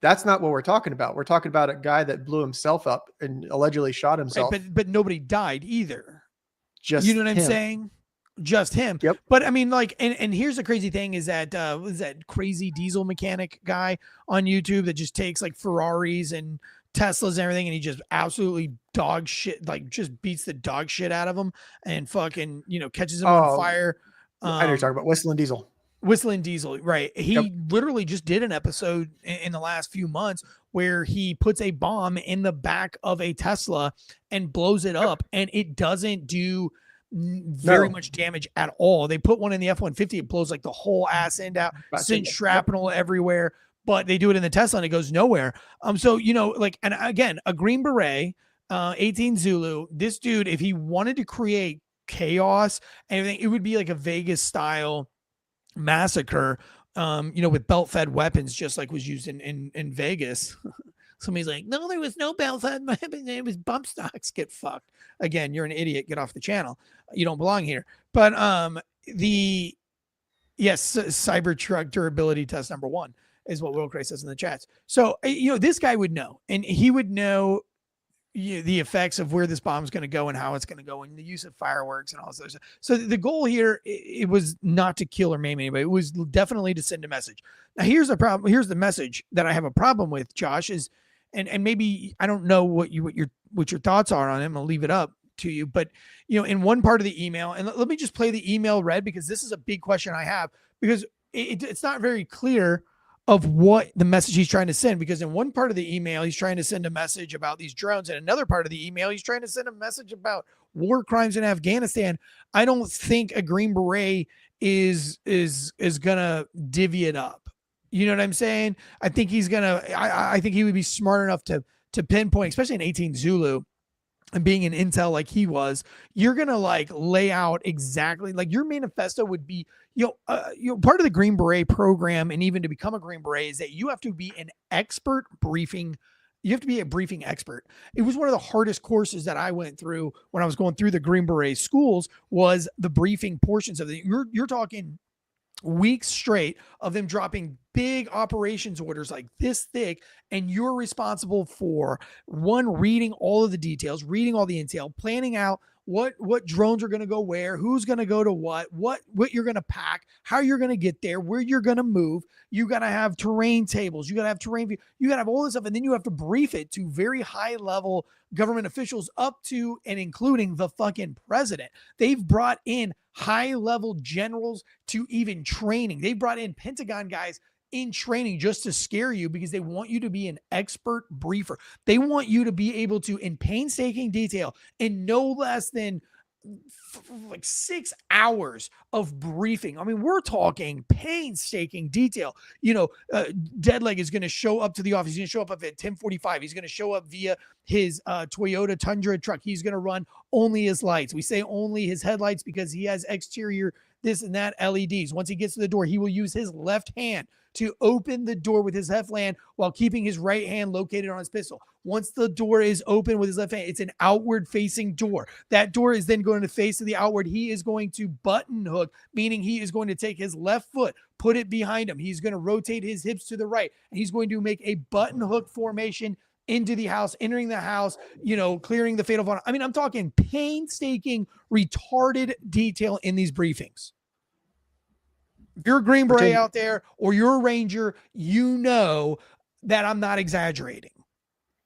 That's not what we're talking about. We're talking about a guy that blew himself up and allegedly shot himself.
Right, but nobody died either.
Just
you know what I'm
him.
saying? Just him.
Yep.
But I mean, like, and here's the crazy thing is that was that crazy diesel mechanic guy on YouTube that just takes like Ferraris and Teslas and everything, and he just absolutely dog shit, like just beats the dog shit out of them and fucking, you know, catches them on fire.
I know you're talking about Whistling Diesel.
Whistling Diesel, right? He literally just did an episode in the last few months where he puts a bomb in the back of a Tesla and blows it up, and it doesn't do very much damage at all. They put one in the F-150, it blows like the whole ass end out, sends shrapnel everywhere. But they do it in the Tesla and it goes nowhere. So you know, like, and again, a Green Beret, 18 Zulu. This dude, if he wanted to create chaos and everything, it would be like a Vegas style massacre, you know, with belt-fed weapons, just like was used in Vegas. Somebody's like, no, there was no belt-fed weapons. It was bump stocks. Get fucked. Again, you're an idiot. Get off the channel. You don't belong here. But Cybertruck durability test number 1 is what Will Cray says in the chats. So, you know, this guy would know, and he would know the effects of where this bomb is going to go and how it's going to go and the use of fireworks and all this other stuff. So the goal here, it was not to kill or maim anybody. It was definitely to send a message. Now here's the problem. Here's the message that I have a problem with, Josh, is, and maybe, I don't know what your thoughts are on it. I'm going to leave it up to you, but you know, in one part of the email, and let me just play the email read, because this is a big question I have, because it's not very clear of what the message he's trying to send, because in one part of the email, he's trying to send a message about these drones. And another part of the email, he's trying to send a message about war crimes in Afghanistan. I don't think a Green Beret is going to divvy it up. You know what I'm saying? I think he's going to, I think he would be smart enough to pinpoint, especially in 18 Zulu, and being an intel like he was, you're going to like lay out exactly, like your manifesto would be, you know, part of the Green Beret program, and even to become a Green Beret, is that you have to be an expert briefing. You have to be a briefing expert. It was one of the hardest courses that I went through when I was going through the Green Beret schools, was the briefing portions of it. You're talking weeks straight of them dropping big operations orders like this thick, and you're responsible for reading all of the details, reading all the intel, planning out what drones are going to go where, who's going to go to what you're going to pack, how you're going to get there, where you're going to move. You got to have terrain tables, you got to have terrain view, you got to have all this stuff, and then you have to brief it to very high level government officials, up to and including the fucking president. They've brought in high level generals to even training. They brought in Pentagon guys in training just to scare you, because they want you to be an expert briefer. They want you to be able to, in painstaking detail, in no less than like 6 hours of briefing. I mean, we're talking painstaking detail. You know, Deadleg is going to show up to the office. He's going to show up at 10:45. He's going to show up via his Toyota Tundra truck. He's going to run only his lights. We say only his headlights because he has exterior this and that LEDs. Once he gets to the door, he will use his left hand to open the door with his left hand while keeping his right hand located on his pistol. Once the door is open with his left hand, it's an outward facing door. That door is then going to face to the outward. He is going to button hook, meaning he is going to take his left foot, put it behind him. He's going to rotate his hips to the right, and he's going to make a button hook formation into the house, entering the house, you know, clearing the fatal vulnerability. I mean, I'm talking painstaking, retarded detail in these briefings. If you're a Green Beret out there, or you're a Ranger, you know that I'm not exaggerating.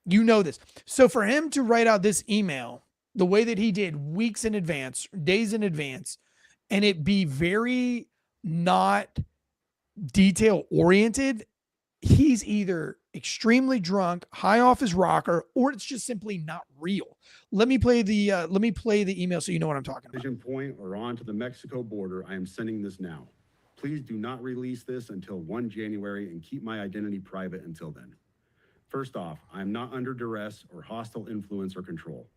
You know this. So for him to write out this email the way that he did, weeks in advance, days in advance, and it be very not detail oriented, he's either extremely drunk, high off his rocker, or it's just simply not real. Let me play the email so you know what I'm talking about.
Vision point or on to the Mexico border, I am sending this now. Please do not release this until 1 January and keep my identity private until then. First off, I am not under duress or hostile influence or control.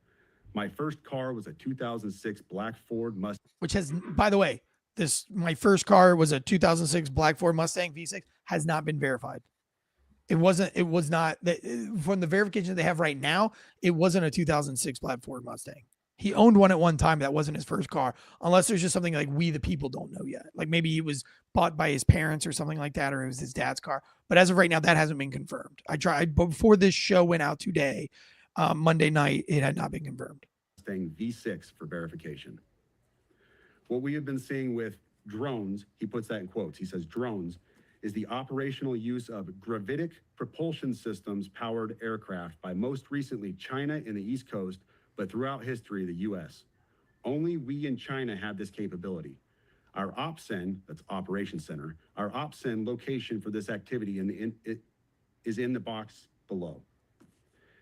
My first car was a 2006 black Ford Mustang.
Which has, by the way, my first car was a 2006 black Ford Mustang V6, has not been verified. It was not, from the verification they have right now, it wasn't a 2006 black Ford Mustang. He owned one at one time. That wasn't his first car, unless there's just something like we, the people, don't know yet. Like maybe it was bought by his parents or something like that, or it was his dad's car. But as of right now, that hasn't been confirmed. I tried before this show went out today, Monday night, it had not been confirmed.
Mustang V6 for verification. What we have been seeing with drones, he puts that in quotes, he says drones, is the operational use of gravitic propulsion systems powered aircraft by most recently China and the East Coast, but throughout history, the US. Only we in China have this capability. Our OPSEN, that's Operations Center, our OPSEN location for this activity is in the box below.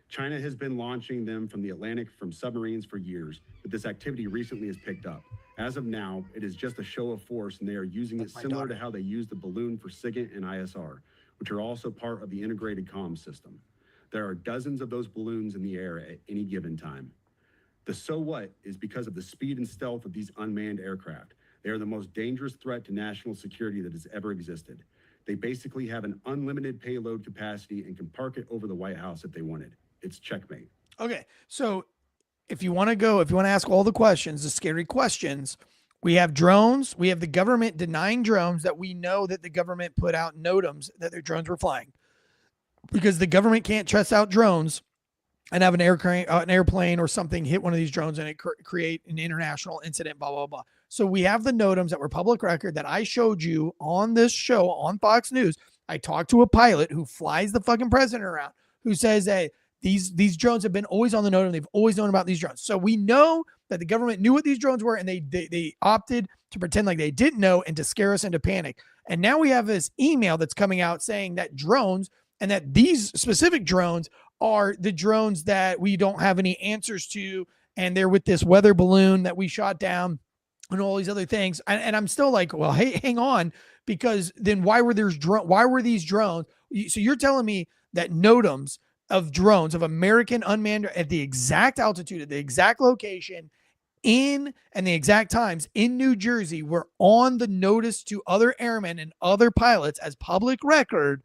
China has been launching them from the Atlantic from submarines for years, but this activity recently has picked up. As of now, it is just a show of force, and they are using it similar to how they used the balloon for SIGINT and ISR, which are also part of the integrated comms system. There are dozens of those balloons in the air at any given time. The so what is because of the speed and stealth of these unmanned aircraft. They are the most dangerous threat to national security that has ever existed. They basically have an unlimited payload capacity and can park it over the White House if they wanted. It's checkmate.
Okay, so if you want to ask all the questions, the scary questions, we have drones. We have the government denying drones that we know that the government put out NOTAMs that their drones were flying, because the government can't test out drones and have an airplane or something hit one of these drones and it create an international incident, blah, blah, blah. So we have the NOTAMs that were public record that I showed you on this show on Fox News. I talked to a pilot who flies the fucking president around, who says, hey, these drones have been always on the NOTAM. They've always known about these drones. So we know that the government knew what these drones were, and they opted to pretend like they didn't know and to scare us into panic. And now we have this email that's coming out saying that drones, and that these specific drones are the drones that we don't have any answers to, and they're with this weather balloon that we shot down and all these other things. And I'm still like, well, hey, hang on, because then why were these drones? So you're telling me that NOTAMs of drones of American unmanned at the exact altitude, at the exact location, and the exact times in New Jersey were on the notice to other airmen and other pilots as public record.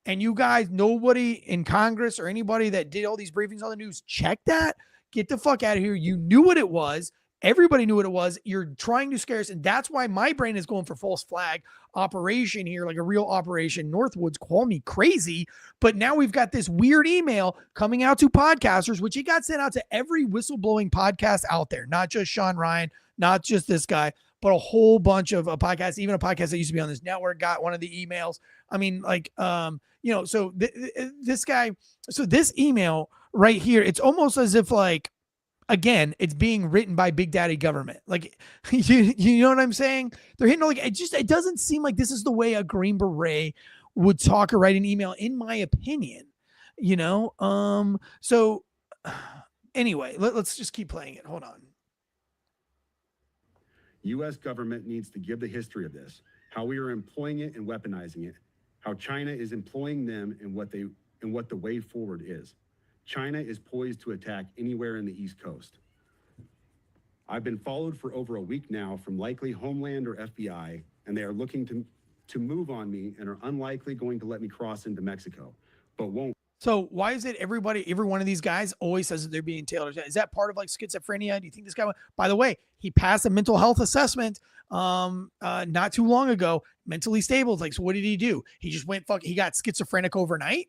And you guys, nobody in Congress or anybody that did all these briefings on the news checked that? Get the fuck out of here. You knew what it was. Everybody knew what it was. You're trying to scare us. And that's why my brain is going for false flag operation here, like a real operation. Northwoods call me crazy. But now we've got this weird email coming out to podcasters, which it got sent out to every whistleblowing podcast out there, not just Sean Ryan, not just this guy, but a whole bunch of podcasts, even a podcast that used to be on this network got one of the emails. I mean, like, so this guy, so this email right here, it's almost as if like, again, it's being written by Big Daddy government. Like, you know what I'm saying? They're hitting like, it doesn't seem like this is the way a Green Beret would talk or write an email, in my opinion, you know? So anyway, let's just keep playing it. Hold on.
U.S. government needs to give the history of this, how we are employing it and weaponizing it, how China is employing them, and what the way forward is. China is poised to attack anywhere in the East Coast. I've been followed for over a week now from likely Homeland or FBI, and they are looking to move on me and are unlikely going to let me cross into Mexico, but won't.
So why is it every one of these guys always says that they're being tailored? Is that part of like schizophrenia? Do you think this guy, by the way, he passed a mental health assessment not too long ago, mentally stable. It's like, so what did he do? He just went, he got schizophrenic overnight.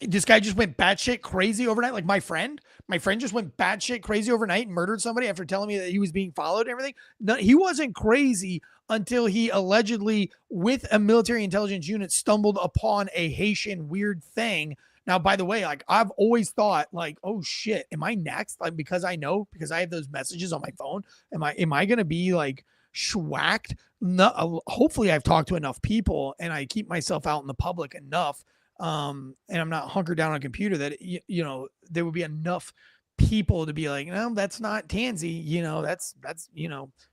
This guy just went batshit crazy overnight. Like my friend just went batshit crazy overnight and murdered somebody after telling me that he was being followed and everything. No, he wasn't crazy until he allegedly, with a military intelligence unit, stumbled upon a Haitian weird thing. Now, by the way, like I've always thought like, oh shit, am I next? Like, because I have those messages on my phone. Am I going to be like schwacked? No, hopefully I've talked to enough people and I keep myself out in the public enough and I'm not hunkered down on a computer, that there would be enough people to be like, no, that's not Tansy, that's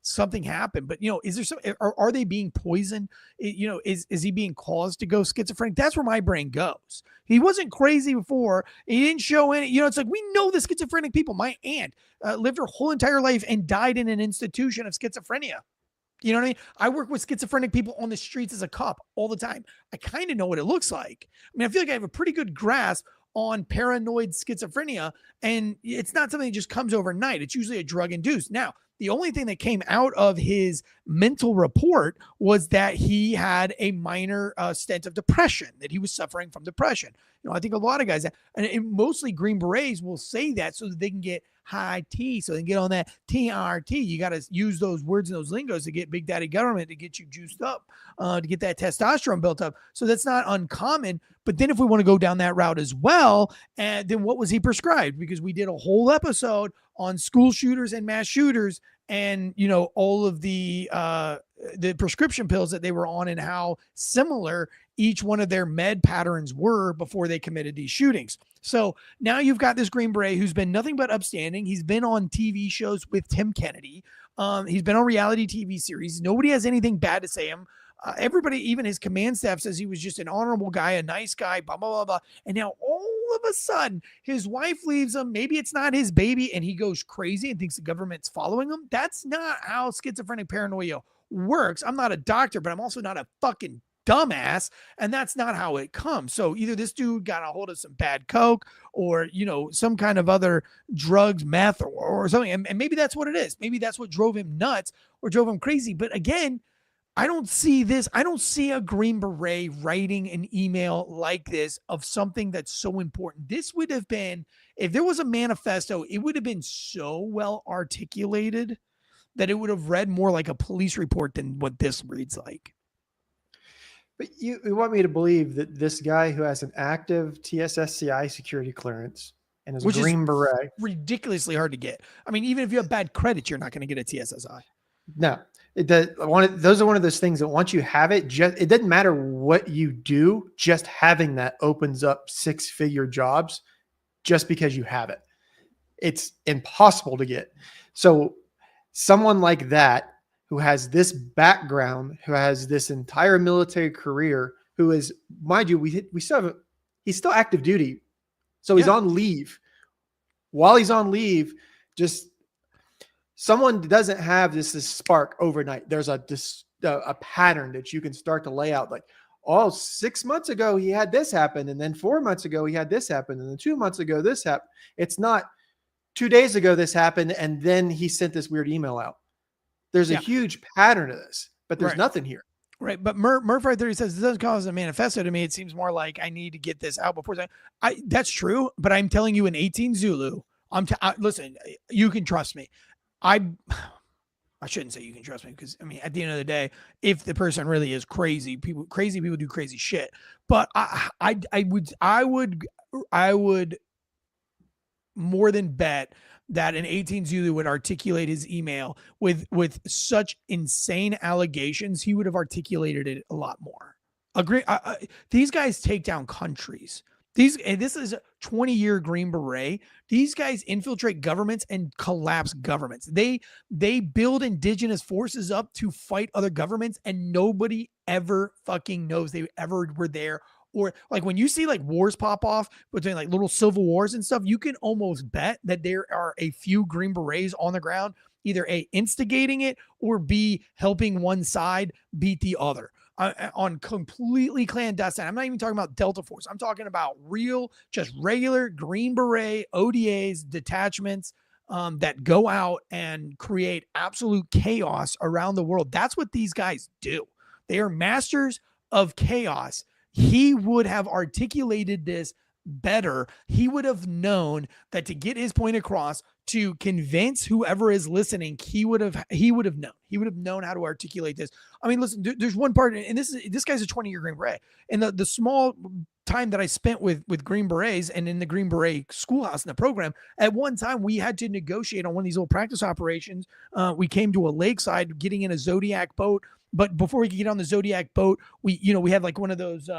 something happened. But is there some, are they being poisoned? Is he being caused to go schizophrenic? That's where my brain goes. He wasn't crazy before. He didn't show any, it's like, we know the schizophrenic people. My aunt lived her whole entire life and died in an institution of schizophrenia. You know what I mean? I work with schizophrenic people on the streets as a cop all the time. I kind of know what it looks like. I mean, I feel like I have a pretty good grasp on paranoid schizophrenia, and it's not something that just comes overnight. It's usually a drug induced. Now, the only thing that came out of his mental report was that he had a minor stent of depression, that he was suffering from depression. I think a lot of guys, and mostly Green Berets, will say that so that they can get high T, so they can get on that TRT. You got to use those words and those lingos to get Big Daddy Government to get you juiced up, to get that testosterone built up. So that's not uncommon. But then if we want to go down that route as well, and then what was he prescribed? Because we did a whole episode on school shooters and mass shooters, and all of the prescription pills that they were on and how similar each one of their med patterns were before they committed these shootings. So now you've got this Green Beret who's been nothing but upstanding. He's been on TV shows with Tim Kennedy. He's been on reality TV series. Nobody has anything bad to say him. Everybody, even his command staff, says he was just an honorable guy, a nice guy, blah, blah, blah, blah. And now all of a sudden, his wife leaves him. Maybe it's not his baby, and he goes crazy and thinks the government's following him. That's not how schizophrenic paranoia works. I'm not a doctor, but I'm also not a fucking dumbass, and that's not how it comes. So either this dude got a hold of some bad coke, or some kind of other drugs, meth, or something, and maybe that's what it is. Maybe that's what drove him nuts or drove him crazy. But again, I don't see this. I don't see a Green Beret writing an email like this of something that's so important. This would have been, if there was a manifesto, it would have been so well articulated that it would have read more like a police report than what this reads like.
But you want me to believe that this guy who has an active TSSCI security clearance and is a Green Beret,
ridiculously hard to get. I mean, even if you have bad credit, you're not going to get a TSSI.
No, those are one of those things that once you have it, it doesn't matter what you do. Just having that opens up 6-figure jobs just because you have it. It's impossible to get. So someone like that, who has this background, who has this entire military career, who is, mind you, he's still active duty. So he's on leave. While he's on leave, just someone doesn't have this spark overnight. There's a pattern that you can start to lay out. Like, 6 months ago, he had this happen. And then 4 months ago, he had this happen. And then 2 months ago, this happened. It's not 2 days ago, this happened. And then he sent this weird email out. There's a huge pattern of this, but there's nothing here.
Right. But Murph right there, he says, it doesn't cause a manifesto to me. It seems more like I need to get this out before. That's true. But I'm telling you, in 18 Zulu, listen, you can trust me. I shouldn't say you can trust me, because I mean, at the end of the day, if the person really is crazy people do crazy shit. But I would more than bet that an 18 Zulu would articulate his email with such insane allegations. He would have articulated it a lot more. Agree. These guys take down countries. This is a 20-year Green Beret. These guys infiltrate governments and collapse governments. They build indigenous forces up to fight other governments, and nobody ever fucking knows they ever were there. Or like when you see like wars pop off between like little civil wars and stuff, you can almost bet that there are a few Green Berets on the ground, either A, instigating it, or B, helping one side beat the other on completely clandestine. I'm not even talking about Delta Force. I'm talking about real, just regular Green Beret ODAs, detachments that go out and create absolute chaos around the world. That's what these guys do. They are masters of chaos. He would have articulated this better. He would have known that to get his point across, to convince whoever is listening, he would have known how to articulate this. I mean, listen, there's one part, and this guy's a 20-year Green Beret, and the small time that I spent with Green Berets and in the Green Beret schoolhouse in the program, at one time we had to negotiate on one of these little practice operations. We came to a lakeside, getting in a Zodiac boat. But before we could get on the Zodiac boat, we had like one of those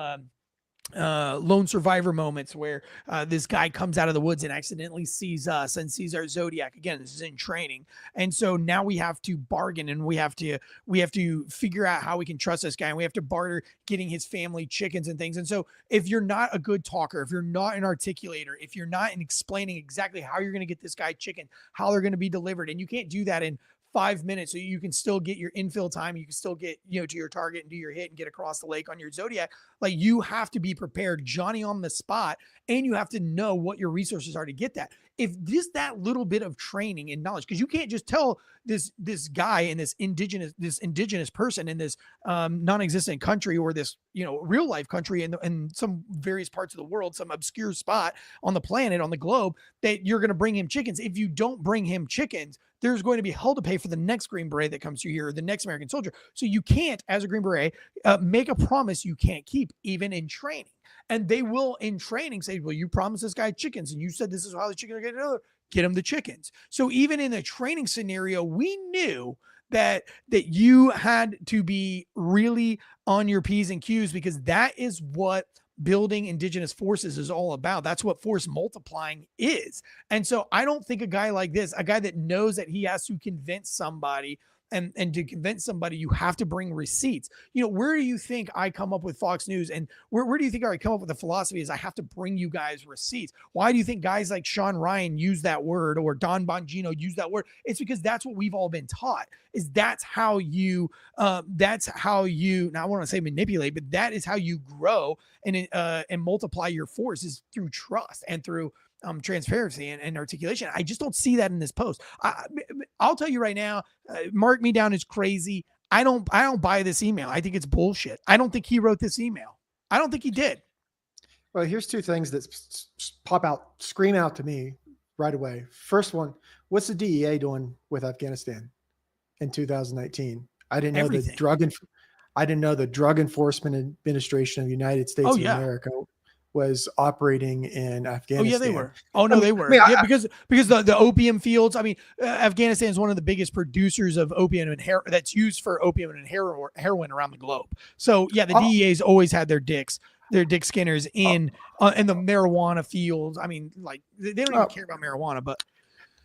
lone survivor moments where this guy comes out of the woods and accidentally sees us and sees our zodiac. Again, this is in training, and so now we have to bargain, and we have to figure out how we can trust this guy, and we have to barter getting his family chickens and things. And so if you're not a good talker, if you're not an articulator, if you're not in explaining exactly how you're going to get this guy chicken, how they're going to be delivered, and you can't do that in 5 minutes, so you can still get your infill time, you can still get, to your target and do your hit and get across the lake on your zodiac. Like, you have to be prepared, Johnny on the spot, and you have to know what your resources are to get that. If just that little bit of training and knowledge, because you can't just tell this guy in this indigenous person in this non-existent country, or this real life country in some various parts of the world, some obscure spot on the planet, on the globe, that you're going to bring him chickens. If you don't bring him chickens, there's going to be hell to pay for the next Green Beret that comes through here, or the next American soldier. So you can't, as a Green Beret, make a promise you can't keep, even in training. And they will, in training, say, well, you promised this guy chickens, and you said this is how the chicken are going to get him the chickens. So even in the training scenario, we knew that you had to be really on your P's and Q's, because that is what building indigenous forces is all about. That's what force multiplying is. And so I don't think a guy like this, a guy that knows that he has to convince somebody, and to convince somebody, you have to bring receipts. Where do you think I come up with Fox News, and where do you think I come up with the philosophy is I have to bring you guys receipts? Why do you think guys like Sean Ryan use that word, or Don Bongino use that word? It's because that's what we've all been taught, is that's how you, now I want to say manipulate, but that is how you grow and multiply your force, is through trust and through transparency and articulation. I just don't see that in this post. I'll tell you right now, mark me down as crazy. I don't buy this email. I think it's bullshit. I don't think he wrote this email. I don't think he did.
Well, here's two things that scream out to me right away. First one, what's the DEA doing with Afghanistan in 2019? I didn't know I didn't know the Drug Enforcement Administration of the United States of America was operating in Afghanistan.
Oh yeah, they were. Oh no, they were. Because the opium fields. I mean, Afghanistan is one of the biggest producers of opium and that's used for opium and heroin around the globe. So yeah, the DEA's always had their dick skinners in the marijuana fields. I mean, like, they don't even care about marijuana. But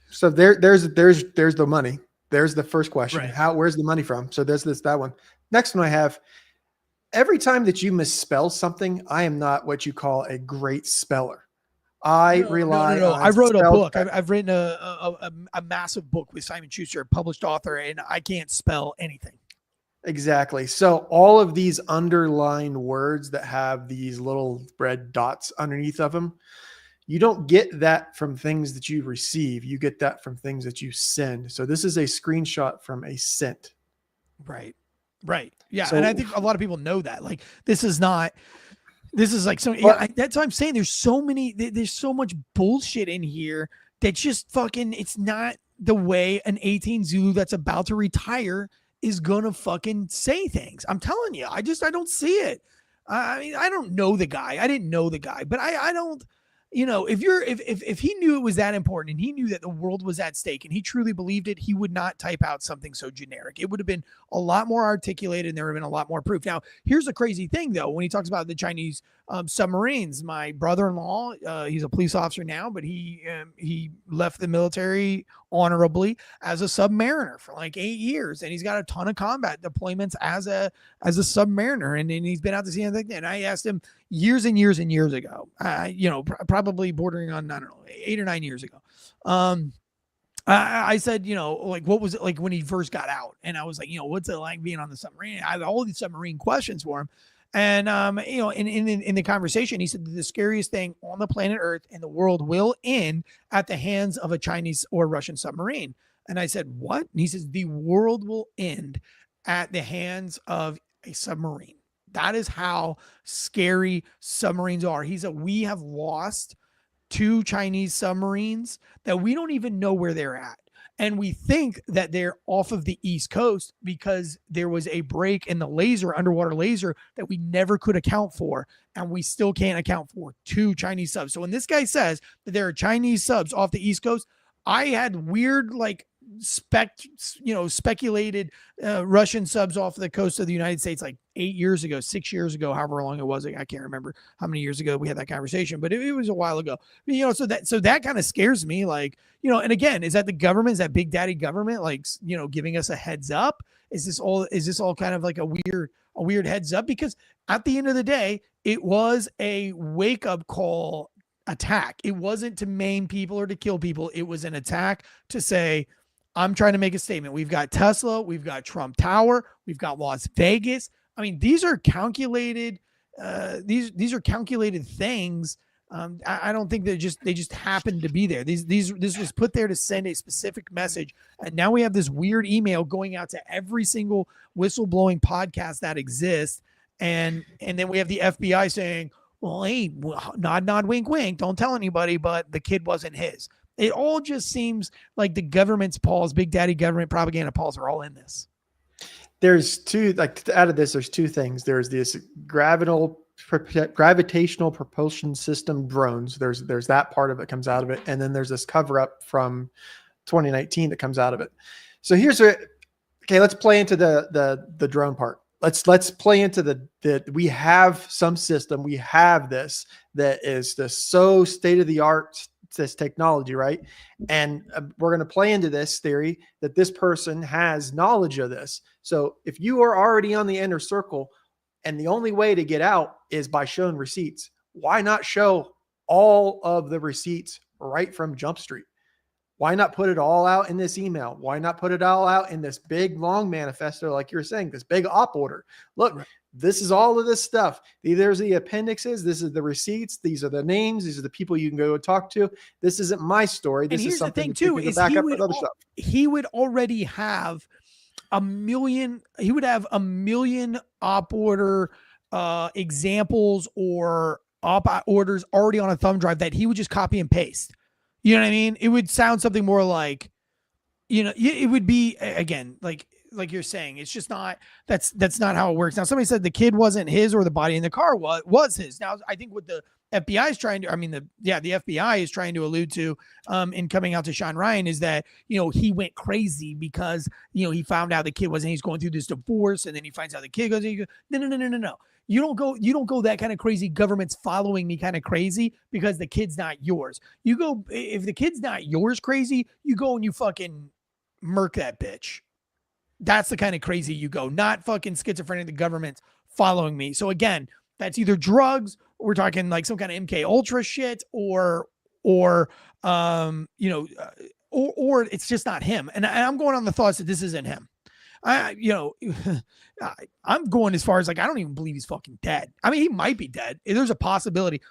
so there's the money. There's the first question.
Right.
Where's the money from? So there's that one. Next one I have. Every time that you misspell something, I am not what you call a great speller. I rely on.
I wrote a book. I've written a massive book with Simon Schuster, a published author, and I can't spell anything.
Exactly. So all of these underlined words that have these little red dots underneath of them, you don't get that from things that you receive. You get that from things that you send. So this is a screenshot from a sent.
Right. Yeah. So, and I think a lot of people know that. Like, this is like so. Yeah, that's what I'm saying. There's so much bullshit in here that's just fucking. It's not the way an 18 Zulu that's about to retire is gonna fucking say things. I'm telling you. I don't see it. I mean, I don't know the guy. I didn't know the guy, but I don't. If he knew it was that important, and he knew that the world was at stake, and he truly believed it, he would not type out something so generic. It would have been a lot more articulated, and there would have been a lot more proof. Now, here's the crazy thing, though, when he talks about the Chinese submarines. My brother-in-law, he's a police officer now, but he left the military honorably as a submariner for like 8 years, and he's got a ton of combat deployments as a submariner, and he's been out to sea. And I asked him years and years and years ago, probably bordering on, I don't know, 8 or 9 years ago. I said, like, what was it like when he first got out? And I was like, what's it like being on the submarine? I had all these submarine questions for him. And, in the conversation, he said the scariest thing on the planet Earth and the world will end at the hands of a Chinese or Russian submarine. And I said, what? And he says, the world will end at the hands of a submarine. That is how scary submarines are. He said, we have lost 2 Chinese submarines that we don't even know where they're at. And we think that they're off of the East Coast because there was a break in the underwater laser that we never could account for. And we still can't account for 2 Chinese subs. So when this guy says that there are Chinese subs off the East Coast, I had weird, like, speculated Russian subs off the coast of the United States like 8 years ago, 6 years ago, however long it was. I can't remember how many years ago we had that conversation, but it was a while ago. So that kind of scares me. Like, and again, is that the government? Is that big daddy government? Like, giving us a heads up? Is this all kind of like a weird heads up? Because at the end of the day, it was a wake up call attack. It wasn't to maim people or to kill people. It was an attack to say, I'm trying to make a statement. We've got Tesla, we've got Trump Tower, we've got Las Vegas. I mean, these are calculated. These are calculated things. I don't think they just happened to be there. This was put there to send a specific message. And now we have this weird email going out to every single whistleblowing podcast that exists. And then we have the FBI saying, well, hey, nod, wink, wink. Don't tell anybody, but the kid wasn't his. It all just seems like the government's paws, big daddy government propaganda paws are all in this.
There's out of this, there's two things. There's this gravitational propulsion system drones. There's that part of it comes out of it. And then there's this cover up from 2019 that comes out of it. So let's play into the drone part. Let's play into the we have some system. We have this that is so state of the art, this technology, right? And we're going to play into this theory that this person has knowledge of this. So if you are already on the inner circle and the only way to get out is by showing receipts, why not show all of the receipts right from Jump Street? Why not put it all out in this email? Why not put it all out in this big, long manifesto, like you're saying, this big op order? Look, this is all of this stuff. There's the appendixes. This is the receipts. These are the names. These are the people you can go talk to. This isn't my story. This is something
the thing too, is he would already have a million. He would have a million op order examples or op orders already on a thumb drive that he would just copy and paste. You know what I mean? It would sound something more like, it would be, again, like you're saying, it's just not, that's not how it works. Now, somebody said the kid wasn't his or the body in the car was his. Now, I think what the FBI is trying to, the FBI is trying to allude to in coming out to Sean Ryan is that, he went crazy because, he found out the kid wasn't, he's going through this divorce and then he finds out the kid goes, no. You don't go that kind of crazy. Government's following me kind of crazy because the kid's not yours. You go, if the kid's not yours crazy, you go and you fucking murk that bitch. That's the kind of crazy you go, not fucking schizophrenic. The government's following me. So again, that's either drugs, or we're talking like some kind of MK Ultra shit, or it's just not him. And I'm going on the thoughts that this isn't him. I'm going as far as like, I don't even believe he's fucking dead. I mean, he might be dead. There's a possibility.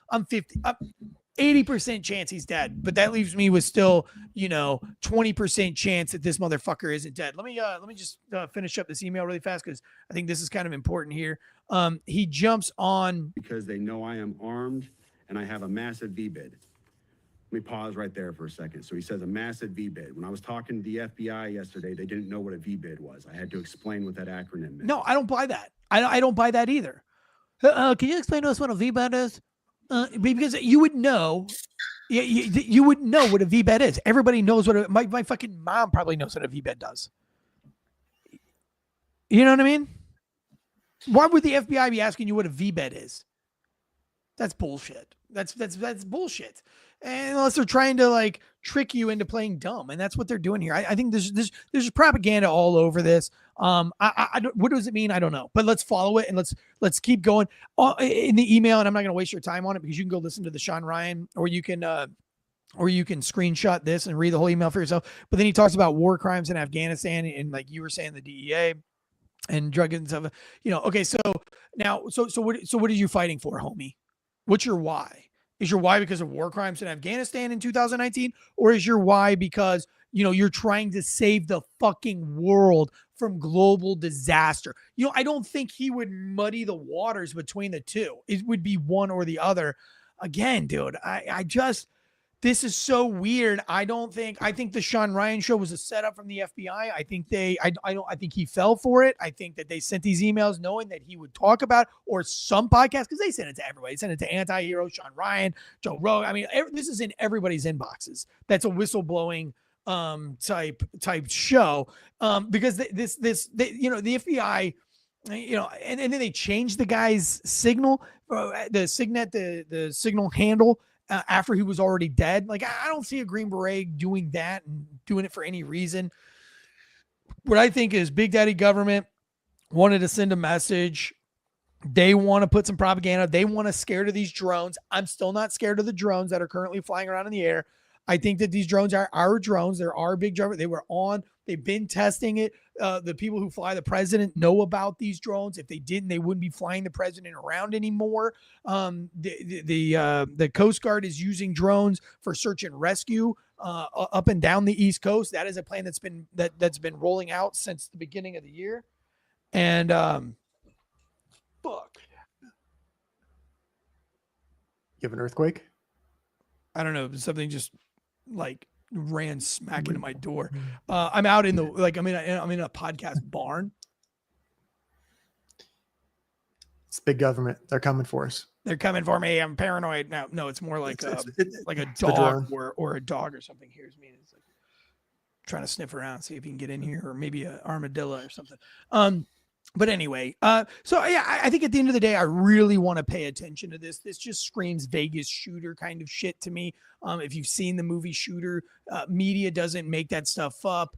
80% chance he's dead, but that leaves me with still, 20% chance that this motherfucker isn't dead. Let me just finish up this email really fast, because I think this is kind of important here. He jumps on
because they know I am armed and I have a massive V-bid. Let me pause right there for a second. So he says a massive V-bid. When I was talking to the FBI yesterday, they didn't know what a V-bid was. I had to explain what that acronym meant.
No, I don't buy that. I don't buy that either. Can you explain to us what a V-bid is? Because you would know, you would know what a V-bid is. Everybody knows what my fucking mom probably knows what a V-bid does. You know what I mean? Why would the FBI be asking you what a V-bid is? That's bullshit. That's bullshit. And unless they're trying to like trick you into playing dumb, and that's what they're doing here. I think there's propaganda all over this. What does it mean? I don't know, but let's follow it and let's keep going in the email. And I'm not going to waste your time on it, because you can go listen to the Sean Ryan, or you can screenshot this and read the whole email for yourself. But then he talks about war crimes in Afghanistan, and like you were saying, the DEA and drug and stuff. Okay, so now, so what are you fighting for, homie? What's your why? Is your why because of war crimes in Afghanistan in 2019? Or is your why because, you're trying to save the fucking world from global disaster? I don't think he would muddy the waters between the two. It would be one or the other. Again, dude, this is so weird. I think the Sean Ryan show was a setup from the FBI. I think he fell for it. I think that they sent these emails knowing that he would talk about, or some podcast, because they sent it to everybody. They sent it to Anti-Hero, Sean Ryan, Joe Rogan. I mean, this is in everybody's inboxes. That's a whistleblowing type show, because the FBI, and then they changed the guy's signal, the signet, the signal handle, after he was already dead. Like, I don't see a Green Beret doing that and doing it for any reason. What I think is Big Daddy government wanted to send a message. They want to put some propaganda. They want to scare to these drones. I'm still not scared of the drones that are currently flying around in the air. I think that these drones are our drones. There are big drones. They've been testing it. The people who fly the president know about these drones. If they didn't, they wouldn't be flying the president around anymore. The Coast Guard is using drones for search and rescue up and down the East Coast. That is a plan that's been rolling out since the beginning of the year. And fuck.
You have an earthquake?
I don't know. Something just like ran smack into my door. I'm out in the, like, I'm in a podcast barn.
It's big government. They're coming for us.
They're coming for me. I'm paranoid now. No, it's more like like a dog or a dog or something hears me. And it's like trying to sniff around, see if he can get in here, or maybe an armadillo or something. But anyway, so yeah, I think at the end of the day, I really want to pay attention to this. This just screams Vegas shooter kind of shit to me. If you've seen the movie Shooter, media doesn't make that stuff up.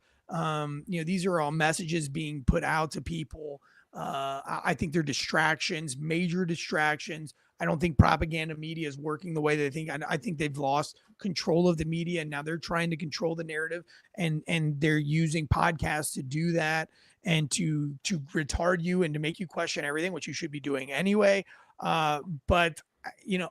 These are all messages being put out to people. I think they're distractions, major distractions. I don't think propaganda media is working the way they think. I think they've lost control of the media, and now they're trying to control the narrative, and they're using podcasts to do that, and to retard you and to make you question everything, which you should be doing anyway. But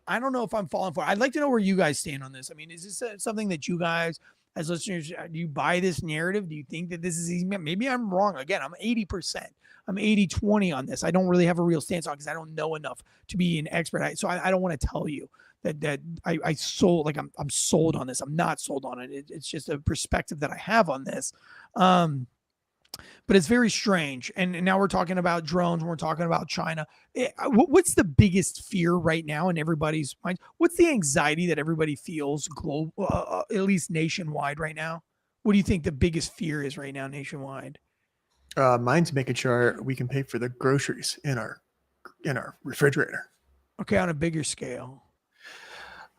I don't know if I'm falling for it. I'd like to know where you guys stand on this. I mean, is this something that you guys, as listeners, do you buy this narrative? Do you think that this is easy? Maybe I'm wrong. Again, I'm 80%. I'm 80-20 on this. I don't really have a real stance on it because I don't know enough to be an expert. So I don't want to tell you that I sold, like I'm sold on this. I'm not sold on it. It's just a perspective that I have on this. But it's very strange. And now we're talking about drones. And we're talking about China. What's the biggest fear right now in everybody's mind? What's the anxiety that everybody feels global, at least nationwide right now? What do you think the biggest fear is right now nationwide?
Mine's making sure we can pay for the groceries in our refrigerator.
Okay, on a bigger scale.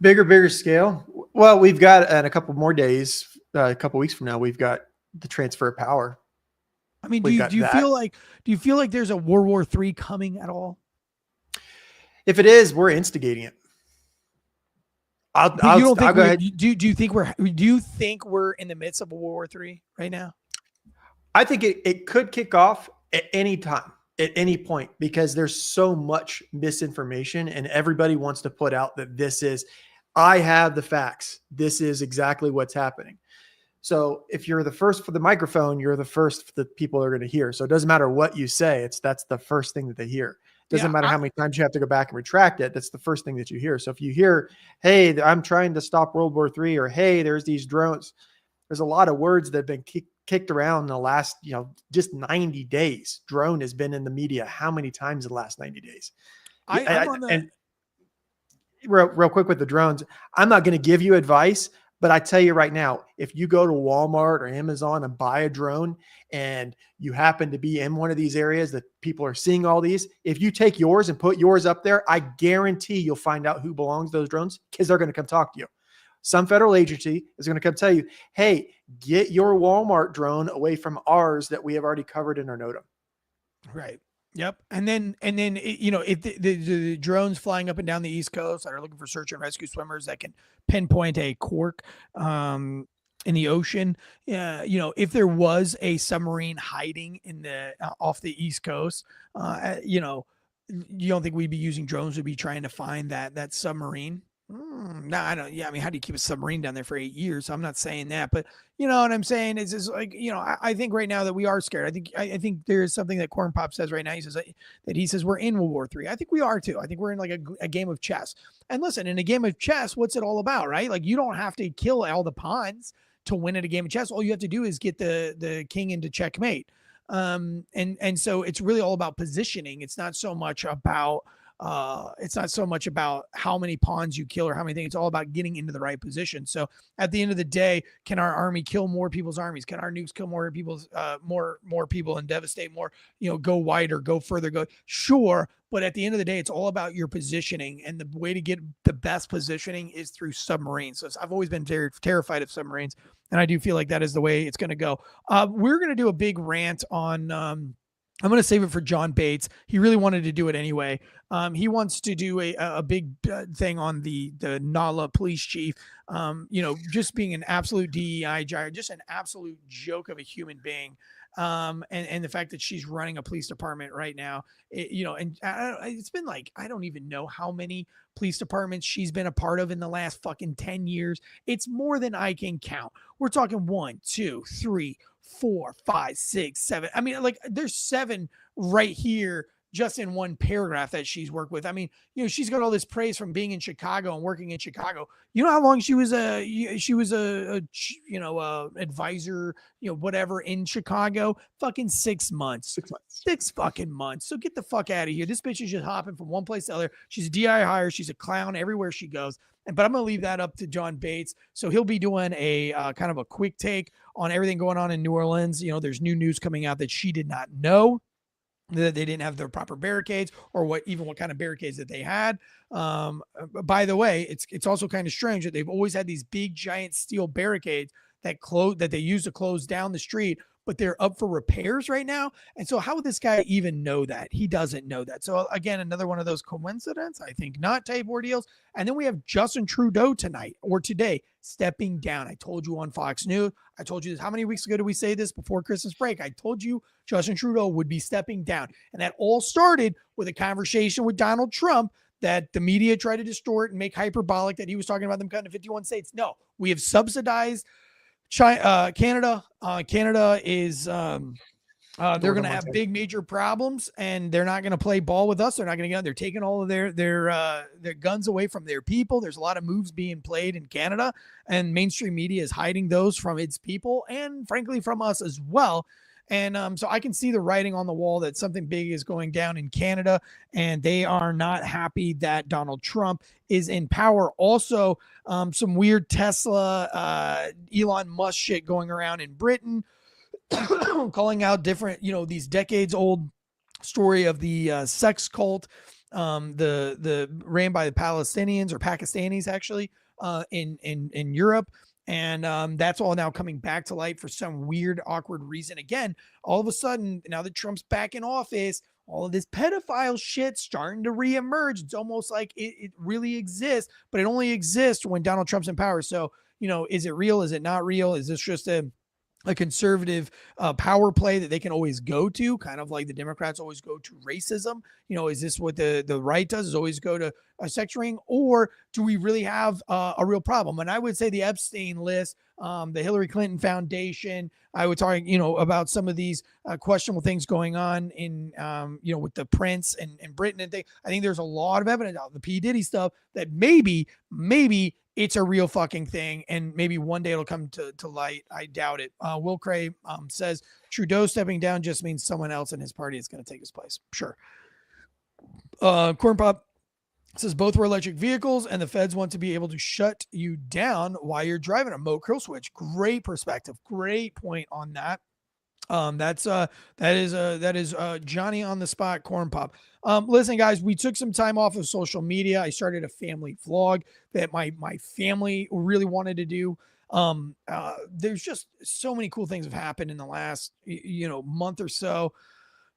Bigger scale. Well, we've got in a couple more days, a couple weeks from now, we've got the transfer of power.
I mean, do you feel like there's a World War III coming at all?
If it is, we're instigating it.
I'll go ahead. Do you think we're in the midst of a World War III right now?
I think it could kick off at any time, at any point, because there's so much misinformation and everybody wants to put out that I have the facts. This is exactly what's happening. So if you're the first for the microphone, you're the first the people are going to hear. So it doesn't matter what you say. That's the first thing that they hear. It doesn't matter how many times you have to go back and retract it. That's the first thing that you hear. So if you hear, hey, I'm trying to stop World War III, or hey, there's these drones, there's a lot of words that have been kicked around in the last, just 90 days. Drone has been in the media how many times in the last 90 days? And real quick with the drones, I'm not going to give you advice, but I tell you right now, if you go to Walmart or Amazon and buy a drone and you happen to be in one of these areas that people are seeing all these, if you take yours and put yours up there, I guarantee you'll find out who belongs to those drones because they're going to come talk to you. Some federal agency is going to come tell you, hey, get your Walmart drone away from ours that we have already covered in our NOTAM. Right.
Yep. And then if the drones flying up and down the East Coast that are looking for search and rescue swimmers that can pinpoint a cork in the ocean, if there was a submarine hiding in the off the East Coast, you don't think we'd be using drones to be trying to find that submarine? No, I don't. Yeah, I mean, how do you keep a submarine down there for 8 years? So I'm not saying that, but you know what I'm saying? It's just like, I think right now that we are scared. I think there is something that Corn Pop says right now. He says we're in World War III. I think we are too. I think we're in like a game of chess. And listen, in a game of chess, what's it all about, right? Like, you don't have to kill all the pawns to win at a game of chess. All you have to do is get the king into checkmate. And so it's really all about positioning. It's not so much about it's not so much about how many pawns you kill or how many things. It's all about getting into the right position. So at the end of the day, can our army kill more people's armies? Can our nukes kill more people's more people and devastate more? Go wider, go further, go sure. But at the end of the day, it's all about your positioning, and the way to get the best positioning is through submarines. So I've always been very terrified of submarines, and I do feel like that is the way it's going to go. We're going to do a big rant on. I'm going to save it for John Bates. He really wanted to do it anyway. He wants to do a big thing on the Nala police chief. Just being an absolute DEI giant, just an absolute joke of a human being. And the fact that she's running a police department right now, it's been like, I don't even know how many police departments she's been a part of in the last fucking 10 years. It's more than I can count. We're talking 1, 2, 3, 4, 5, 6, 7. I mean, like there's 7 right here just in one paragraph that she's worked with. I mean, she's got all this praise from being in Chicago and working in Chicago. You know how long she was a advisor, whatever in Chicago? Fucking 6 months.
6 months.
6 fucking months. So get the fuck out of here. This bitch is just hopping from one place to the other. She's a DI hire. She's a clown everywhere she goes. But I'm going to leave that up to John Bates. So he'll be doing a kind of a quick take on everything going on in New Orleans. There's new news coming out that she did not know, that they didn't have their proper barricades, or what kind of barricades that they had. By the way, it's also kind of strange that they've always had these big giant steel barricades that they use to close down the street, but they're up for repairs right now. And so how would this guy even know that? He doesn't know that. So again, another one of those coincidences, I think not, type ordeals. And then we have Justin Trudeau today stepping down. I told you on Fox News. I told you this. How many weeks ago did we say this before Christmas break? I told you Justin Trudeau would be stepping down. And that all started with a conversation with Donald Trump that the media tried to distort and make hyperbolic, that he was talking about them cutting to 51 states. No, we have subsidized Canada. Canada is they're going to have big major problems, and they're not going to play ball with us. They're not going to get. They're taking all of their guns away from their people. There's a lot of moves being played in Canada, and mainstream media is hiding those from its people, and frankly from us as well. And so I can see the writing on the wall that something big is going down in Canada, and they are not happy that Donald Trump is in power. Also, some weird Tesla, Elon Musk shit going around in Britain, calling out different, these decades old story of the sex cult, the ran by the Palestinians or Pakistanis actually, in Europe. And that's all now coming back to light for some weird, awkward reason. Again, all of a sudden, now that Trump's back in office, all of this pedophile shit starting to reemerge. It's almost like it really exists, but it only exists when Donald Trump's in power. So, is it real? Is it not real? Is this just a conservative power play that they can always go to, kind of like the Democrats always go to racism? Is this what the right does, is always go to a sex ring? Or do we really have a real problem? And I would say the Epstein list, the Hillary Clinton Foundation, I would talk, about some of these questionable things going on in, with the Prince and Britain and things. I think there's a lot of evidence out the P. Diddy stuff that maybe it's a real fucking thing, and maybe one day it'll come to light. I doubt it. Will Cray says Trudeau stepping down just means someone else in his party is going to take his place. Sure. Corn Pop says both were electric vehicles, and the feds want to be able to shut you down while you're driving a Mo Krill switch. Great perspective. Great point on that. That is Johnny on the spot Corn Pop. Listen, guys, we took some time off of social media. I started a family vlog that my family really wanted to do. There's just so many cool things have happened in the last, month or so.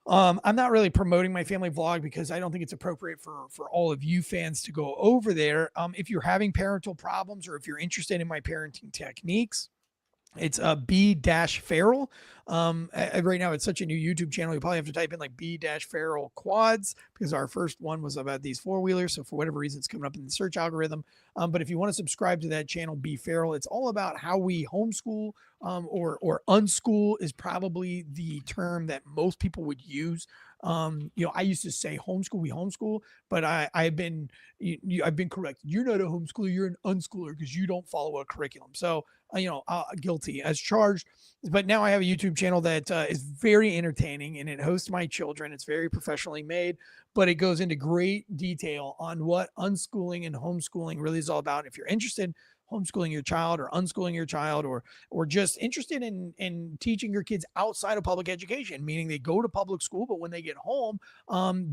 I'm not really promoting my family vlog because I don't think it's appropriate for all of you fans to go over there. If you're having parental problems, or if you're interested in my parenting techniques, it's B-Feral. Right now it's such a new YouTube channel. You probably have to type in like B-Feral quads, because our first one was about these 4-wheelers. So for whatever reason, it's coming up in the search algorithm. But if you want to subscribe to that channel, B-Feral, it's all about how we homeschool, or unschool is probably the term that most people would use. I used to say homeschool, we homeschool, but I've been corrected. You're not a homeschooler, you're an unschooler because you don't follow a curriculum. So, guilty as charged. But now I have a YouTube channel that is very entertaining, and it hosts my children. It's very professionally made, but it goes into great detail on what unschooling and homeschooling really is all about. If you're interested in homeschooling your child or unschooling your child, or just interested in teaching your kids outside of public education, meaning they go to public school, but when they get home,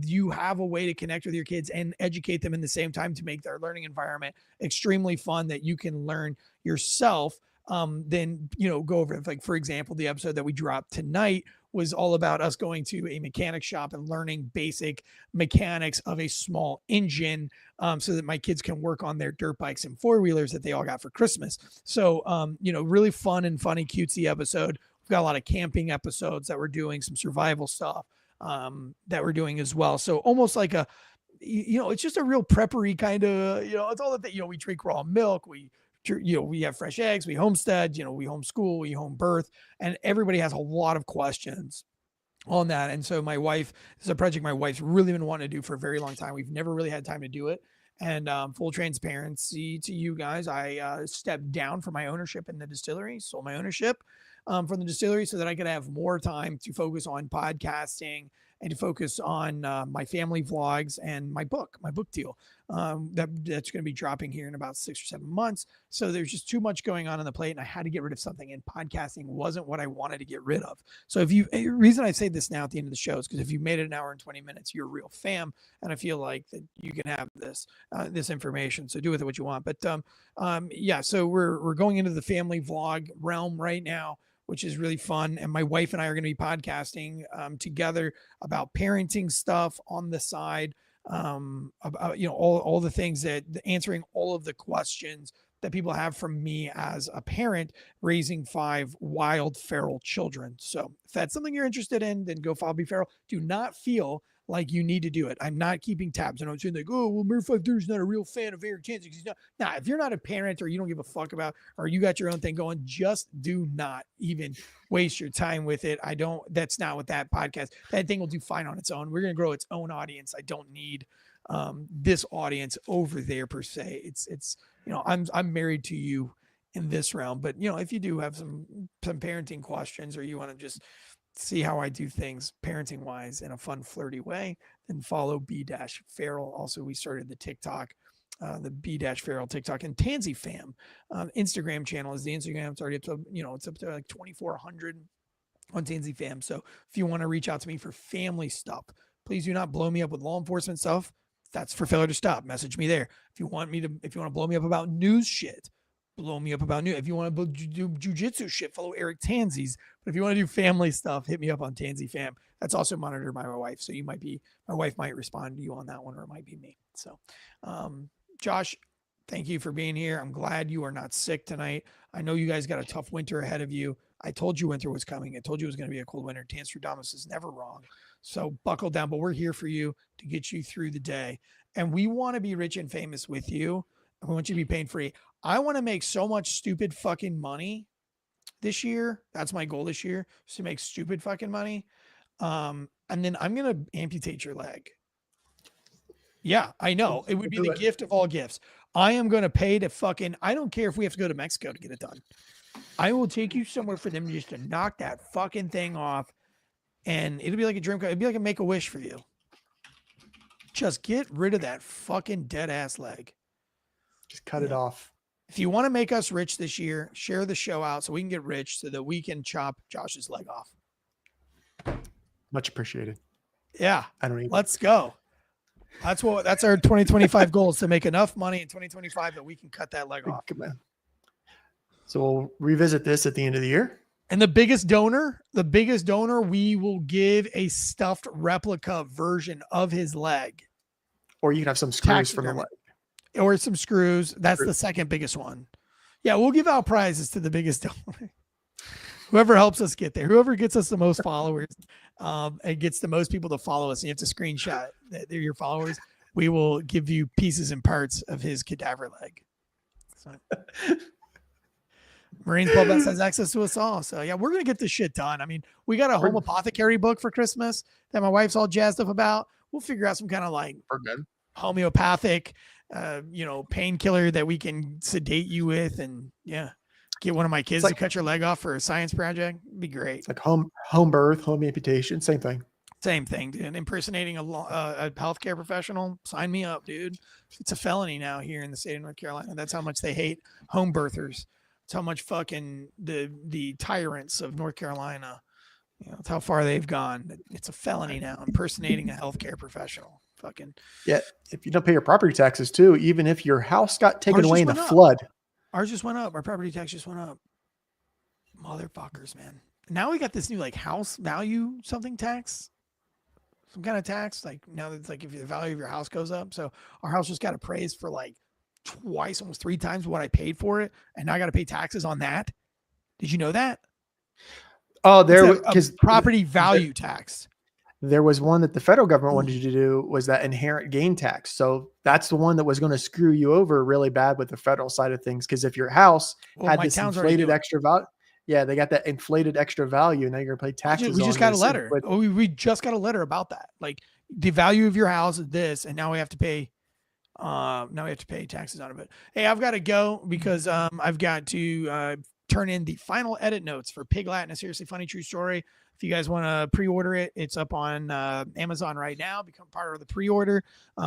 you have a way to connect with your kids and educate them in the same time to make their learning environment extremely fun that you can learn yourself. Then, go over it. Like, for example, the episode that we dropped tonight was all about us going to a mechanic shop and learning basic mechanics of a small engine, so that my kids can work on their dirt bikes and four-wheelers that they all got for Christmas. So, really fun and funny, cutesy episode. We've got a lot of camping episodes that we're doing, some survival stuff that we're doing as well. So almost like it's just a real preppery kind of, it's all that, we drink raw milk, we have fresh eggs, we homestead, we homeschool, we home birth, and everybody has a lot of questions on that. And so my wife, this is a project my wife's really been wanting to do for a very long time. We've never really had time to do it. And full transparency to you guys, I stepped down from my ownership in the distillery, sold my ownership from the distillery so that I could have more time to focus on podcasting and to focus on my family vlogs and my book deal that's going to be dropping here in about 6 or 7 months. So there's just too much going on the plate, and I had to get rid of something, and podcasting wasn't what I wanted to get rid of. So the reason I say this now at the end of the show is because if you made it an hour and 20 minutes, you're a real fam, and I feel like that you can have this information. So do with it what you want. But so we're going into the family vlog realm right now, which is really fun. And my wife and I are going to be podcasting together about parenting stuff on the side, about, all the things that answering all of the questions that people have from me as a parent raising 5 wild feral children. So if that's something you're interested in, then go follow Be Feral. Do not feel like you need to do it. I'm not keeping tabs. I'm not saying like, oh, well, Murph530's not a real fan of Eric Tanzi. He's not. Nah, if you're not a parent or you don't give a fuck about, or you got your own thing going, just do not even waste your time with it. That's not what that podcast, that thing will do fine on its own. We're going to grow its own audience. I don't need this audience over there per se. It's I'm married to you in this realm, but if you do have some parenting questions, or you want to just see how I do things parenting wise in a fun, flirty way, then follow B-Feral. Also, we started the TikTok, the B-Feral TikTok, and Tanzi Fam Instagram channel is the Instagram. It's already up to, it's up to like 2,400 on Tanzi Fam. So if you want to reach out to me for family stuff, please do not blow me up with law enforcement stuff. That's for failure to stop. Message me there. If you want to blow me up about news shit, blow me up about news. If you want to do jujitsu shit, follow Eric Tanzi's. But if you want to do family stuff, hit me up on Tanzi Fam. That's also monitored by my wife. So my wife might respond to you on that one, or it might be me. So, Josh, thank you for being here. I'm glad you are not sick tonight. I know you guys got a tough winter ahead of you. I told you winter was coming. I told you it was going to be a cold winter. Tanstradamus is never wrong. So buckle down, but we're here for you to get you through the day. And we want to be rich and famous with you. We want you to be pain free. I want to make so much stupid fucking money this year. That's my goal this year, is to make stupid fucking money. And then I'm going to amputate your leg. Yeah, I know. It would be the gift of all gifts. I am going to pay to I don't care if we have to go to Mexico to get it done. I will take you somewhere for them just to knock that fucking thing off. And it'll be like a dream. It'll be like a make-a-wish for you. Just get rid of that fucking dead ass leg.
Just cut it off.
If you want to make us rich this year, share the show out so we can get rich, so that we can chop Josh's leg off.
Much appreciated.
Yeah.
I don't even.
Let's go. That's our 2025 goal, is to make enough money in 2025 that we can cut that leg off.
Come on. So we'll revisit this at the end of the year.
And the biggest donor, we will give a stuffed replica version of his leg.
Or you can have some screws from the leg.
Or some screws. That's the second biggest one. Yeah, we'll give out prizes to the biggest donor. Whoever helps us get there, whoever gets us the most followers, and gets the most people to follow us, and you have to screenshot that they're your followers, we will give you pieces and parts of his cadaver leg. So, Marines Club has access to us all. So yeah, we're going to get this shit done. I mean, we got a home apothecary book for Christmas that my wife's all jazzed up about. We'll figure out some kind of like homeopathic, painkiller that we can sedate you with. And yeah, Get one of my kids
like-
to cut your leg off for a science project. It'd be great.
It's like home birth, home amputation, same thing.
Same thing, dude. Impersonating a healthcare professional, sign me up, dude. It's a felony now here in the state of North Carolina. That's how much they hate home birthers. It's how much fucking the tyrants of North Carolina, it's how far they've gone. It's a felony now, impersonating a healthcare professional. Fucking.
Yeah, if you don't pay your property taxes too, even if your house got taken
Ours
away in
just
a
went up.
flood.
Ours just went up. Our property tax just went up. Motherfuckers, man. Now we got this new like house value something tax. Some kind of tax. Like now that's like if the value of your house goes up. So our house just got appraised for like twice, almost 3 times what I paid for it. And now I got to pay taxes on that. Did you know that?
Oh, there
It's
because
a property value tax.
there was one that the federal government wanted you to do was that inherent gain tax. So that's the one that was going to screw you over really bad with the federal side of things. Because if your house had
my
this
town's already
inflated
doing it.
extra value, yeah, they got that inflated extra value. Now you're going to pay taxes.
We just
on
got a
this.
letter.
But
We just got a letter about that. Like the value of your house is this, and now we have to pay. Now we have to pay taxes on it. But hey, I've got to go because I've got to turn in the final edit notes for Pig Latin, a seriously funny true story. If you guys want to pre-order it, it's up on Amazon right now. Become part of the pre-order.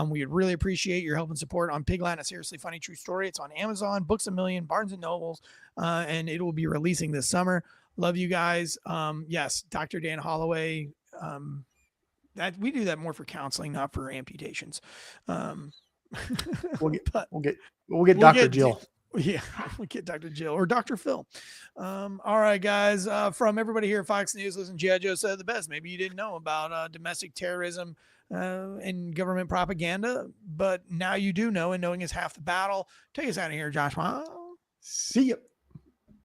We would really appreciate your help and support on Pig Latin, a seriously funny true story. It's on Amazon, Books A Million, Barnes and Nobles, and it will be releasing this summer. Love you guys. Yes, Dr. Dan Holloway. That we do that more for counseling, not for amputations.
we'll get
We'll
Dr.
get
Jill.
Yeah, we get Dr. Jill or Dr. Phil. All right, guys. From everybody here at Fox News, listen, G.I. Joe said the best. Maybe you didn't know about domestic terrorism and government propaganda, but now you do know, and knowing is half the battle. Take us out of here, Josh.
See ya.